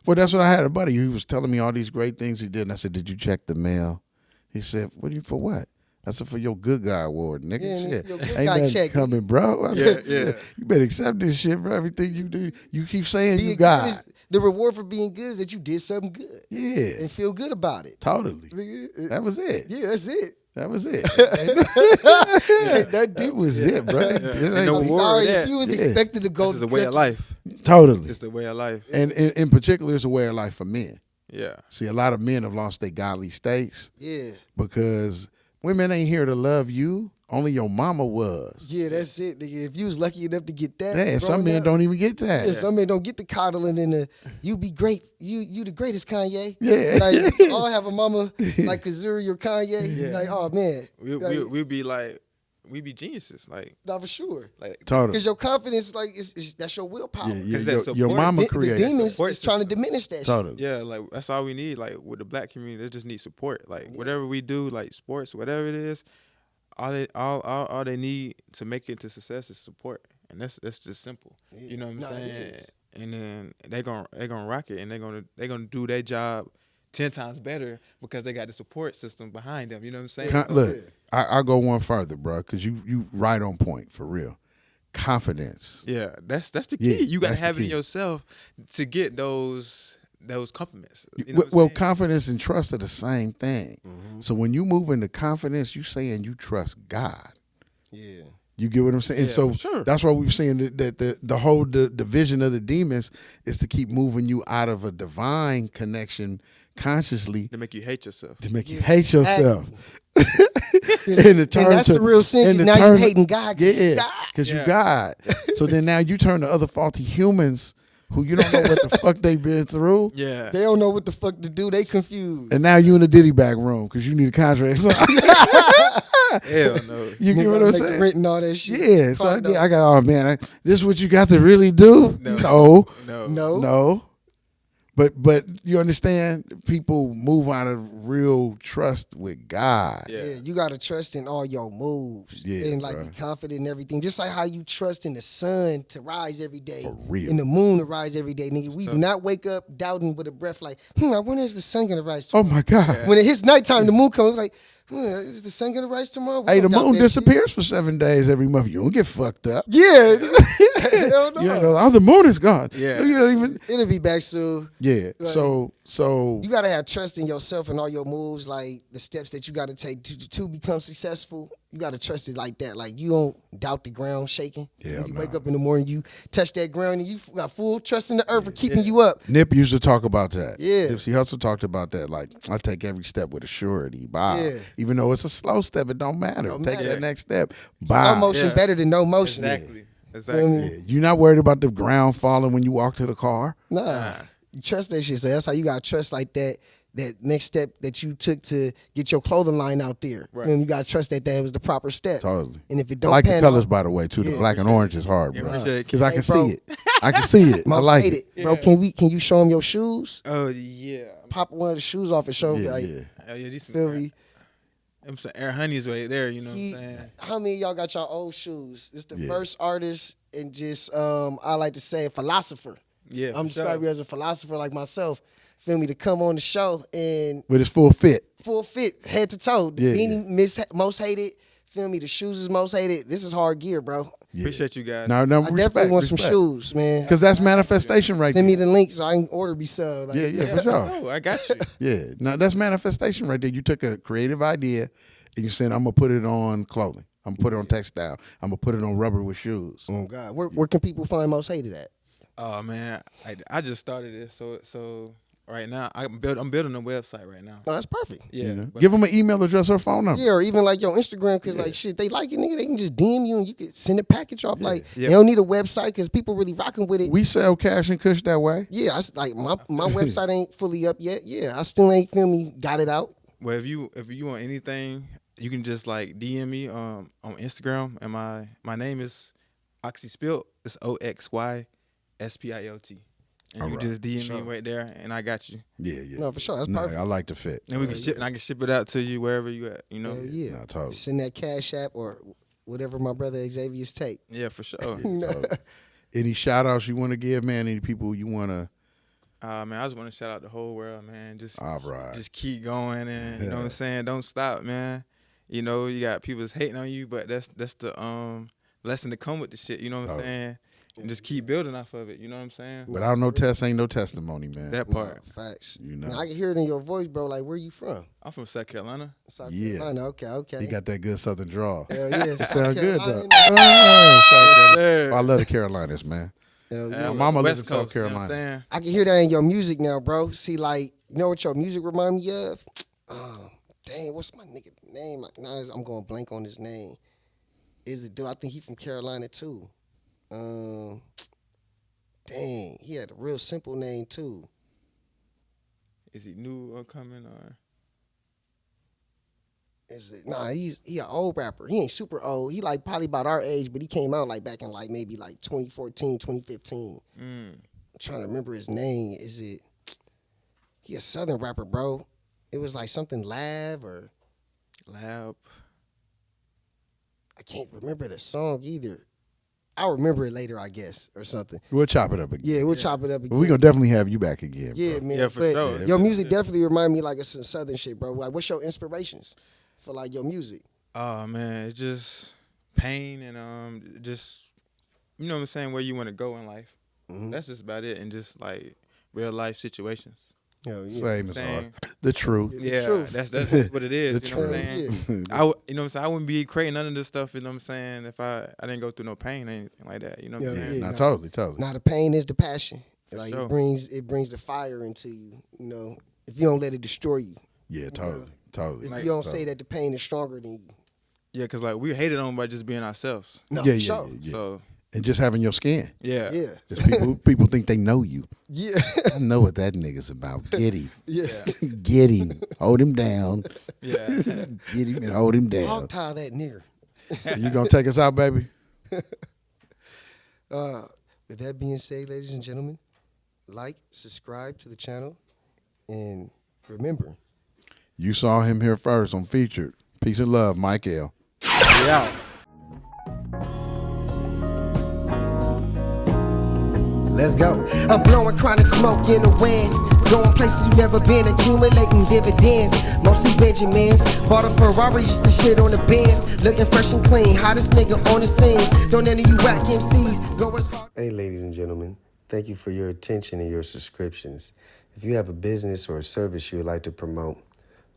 Well, that's what I had a buddy. He was telling me all these great things he did. And I said, "Did you check the mail?" He said, for what? I said, "For your good guy award, nigga. Yeah, Shit. your good Ain't guy nothing check. coming, bro." I said, Yeah. You better accept this shit, bro. Everything you do, you keep saying Being you good got. is- the reward for being good is that you did something good Yeah, and feel good about it. totally. Nigga, That was it. Yeah, that's it. That was it. That that deep. was it, bro. It And ain't- no I'm war sorry with if that. you was Yeah. expected to go. This is a way of life. Totally. It's the way of life. And in particular, it's a way of life for men. Yeah. See, a lot of men have lost their godly states Yeah, because women ain't here to love you. Only your mama was. yeah, that's it, nigga. If you was lucky enough to get that, Yeah, some growing men up, don't even get that. Yeah, some men don't get the coddling and the you be great. You the greatest, Kanye. Yeah. Like I'll have a mama like Kazuri or Kanye. Yeah. Like, oh man. We'll be like, we be geniuses. Like, Not for sure. Totally. Because your confidence, like, is that's your willpower. Yeah, yeah, 'Cause that your support- mama The created. demons support is trying to system. diminish that shit. Totally. yeah, like that's all we need. Like with the black community, they just need support. Like whatever we do, like sports, whatever it is, all they need to make it to success is support, and that's just simple. You know what I'm Nah, it saying? is. And then they gonna rock it, and they gonna do their job 10 times better because they got the support system behind them. You know what I'm saying? Look, I'll go one further, bro, because you right on point for real. Confidence. Yeah, that's the Yeah, key. You gotta that's the have it in key. yourself to get those compliments. You know what I'm Well, saying? confidence and trust are the same thing. So when you move into confidence, you saying you trust God. Yeah. You get what I'm saying? Yeah, So for sure. that's why we're saying that the whole division of the demons is to keep moving you out of a divine connection consciously to make you hate yourself. to make you hate yourself. And and to turn that's to, the real sin. and 'Cause to now turn- you hating God. 'Cause you Yeah, God. because you Yeah. God. So then now you turn to other faulty humans who you don't know what the fuck they been through. Yeah. They don't know what the fuck to do. They confused. And now you in the Diddy bag room because you need a contract. Hell no. You get Nigga what gotta I'm make the saying? rent and all that shit. Yeah, so Fucked up. I got, oh man, this is what you got to really do? No. No. No. No. But you understand, people move out of real trust with God. Yeah. Yeah, you gotta trust in all your moves. Yeah, And like bruh. be confident in everything. Just like how you trust in the sun to rise every day. For real. And the moon to rise every day, nigga. We do not wake up doubting with a breath like, I wonder is the sun gonna rise Oh tomorrow? my God. When it hits nighttime, the moon comes like, is the sun gonna rise tomorrow? We Hey, the don't doubt moon that disappears for 7 days every month. You don't get fucked up. shit. Yeah. Hell no. You know, oh, the moon is gone. Yeah. You don't even. It'll be back soon. Yeah. Like, So You gotta have trust in yourself and all your moves, like the steps that you gotta take to become successful. You gotta trust it like that. Like you don't doubt the ground shaking. Yeah, When you wake nah. up in the morning, you touch that ground and you got full trust in the earth for keeping you up. Nip used to talk about that. Yeah. Nipsey Hussle talked about that. Like, I take every step with a surety. Bye. Yeah. Even though it's a slow step, it don't matter. Don't Take matter. that next step. No Bye. motion Yeah. better than no motion. Exactly. Feel Exactly. me? Yeah. You're not worried about the ground falling when you walk to the car. Nah. You trust that shit. So that's how you gotta trust like that. That next step that you took to get your clothing line out there. Right. And you gotta trust that was the proper step. Totally. And if it I don't like the pan colors, out, by the way, too. The Yeah. black and orange is hard, Yeah, bro. appreciate it. Because I can Hey, bro. see it. I can see it. I most like hated. it. Bro, can you show them your shoes? Oh yeah. Pop one of the shoes off and show them Yeah, like yeah. Oh yeah. These some feel air, me? them some air honeys right there. You know what I'm saying? How many of y'all got y'all old shoes? It's the Yeah. first artist and just I like to say a philosopher. Yeah. I'm for sure. describing you as a philosopher like myself. Feel me to come on the show and With his full fit. full fit, head to toe. The Yeah, beanie most hated. Feel me? The shoes is most hated. This is hard gear, bro. Yeah. Appreciate you guys. No, I definitely want some respect. shoes, man. Because that's manifestation right Send me there. the link so I can order be sub. Like, Yeah, for sure. Oh, I got you. Yeah. Now, that's manifestation right there. You took a creative idea and you said, I'm going to put it on clothing. I'm going to put it on textile. I'm going to put it on rubber with shoes. Oh God, where can people find most hated at? Oh man, I just started it. So right now I'm building a website right now. Oh, that's perfect. Yeah. You know? but- Give them an email address or phone number. Yeah, or even like your Instagram, because like shit, they like it, nigga. They can just DM you and you can send a package off. Like Yeah. they don't need a website because people really rocking with it. We sell cash and kush that way. Yeah, like my website ain't fully up yet. Yeah, I still ain't feel me got it out. Well, if you want anything, you can just like DM me on Instagram, and my name is Oxy Spilt. It's OXYSPILT. And you Alright, just DM me right there, and I got you. Yeah, yeah. No, for sure, that's No, perfect. I like the fit. And we can ship, and I can ship it out to you wherever you at. You know. Hell yeah, No, totally. send that Cash App or whatever my brother Xavious take. Yeah, for sure. Totally. Any shout outs you want to give, man? Any people you want to? Man, I just want to shout out the whole world, man. Just All right. just keep going, and you know what Yeah. I'm saying. Don't stop, man. You know, you got people that's hating on you, but that's the lesson to come with the shit. You know what I'm saying. And just keep building off of it. You know what I'm saying. Without no test, ain't no testimony, man. That part. Facts. You know. Man, I can hear it in your voice, bro. Like, where you from? I'm from South Carolina. South Yeah. Carolina. Okay. He got that good Southern drawl. Hell yeah. Sound good, though. Carolina. Oh, I love the Carolinas, man. Hell Yeah, yeah. I'm mama on the lives in West South Coast, you know what I'm Carolina. saying? I can hear that in your music now, bro. See, like, you know what your music remind me of? Dang, what's my nigga name? Now I'm going blank on his name. Is it dude? I think he from Carolina too. Dang, he had a real simple name too. Is he new or coming or? Is it? Nah, he an old rapper. He ain't super old. He like probably about our age, but he came out like back in like maybe like 2014, 2015. I'm trying to remember his name. Is it? He a Southern rapper, bro. It was like something Lab or Lab. I can't remember the song either. I'll remember it later, I guess, or something. We'll chop it up again. Yeah, we'll chop it up again. But we're going to definitely have you back again. Yeah, bro. man. Yeah, for but sure. Your music definitely remind me like of some Southern shit, bro. Like, what's your inspirations for like your music? Oh man, it's just pain and just you know what I'm saying, where you want to go in life. That's just about it, and just like real life situations. Hell yeah. Same as Saying- hard. The truth. Yeah, truth. that's what it is. The You know what I'm truth. saying? You know what I'm saying? I wouldn't be creating none of this stuff. You know what I'm saying? If I didn't go through no pain or anything like that. You know what I'm Yeah, saying? yeah. No, totally. Now the pain is the passion. Like sure. it brings the fire into you. You know, if you don't let it destroy you. Yeah, totally. Totally. If you don't say that the pain is stronger than you. Yeah, because like we hated on by just being ourselves. No, Yeah, for yeah, sure. yeah. So And just having your skin. Yeah. Yeah. Just people think they know you. Yeah. I know what that nigga's about. Get him. Yeah. Get him. Hold him down. Yeah. Get him and hold him down. Hog tie that nigger. You gonna take us out, baby? With that being said, ladies and gentlemen, like, subscribe to the channel, and remember, You saw him here first on Featured. Peace and love, Mike L. Yeah. let's go. I'm blowing chronic smoke in the wind. Going places you never been, accumulating dividends. Mostly Benjamins. Bought a Ferrari just to shit on the Benz. Looking fresh and clean, hottest nigga on the scene. Don't any of you whack MCs go as hard. Hey, ladies and gentlemen, thank you for your attention and your subscriptions. If you have a business or a service you would like to promote,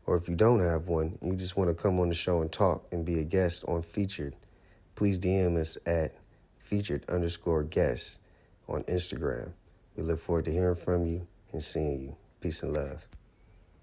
or if you don't have one, you just want to come on the show and talk and be a guest on Featured, please DM us at featured_guests on Instagram. We look forward to hearing from you and seeing you. Peace and love.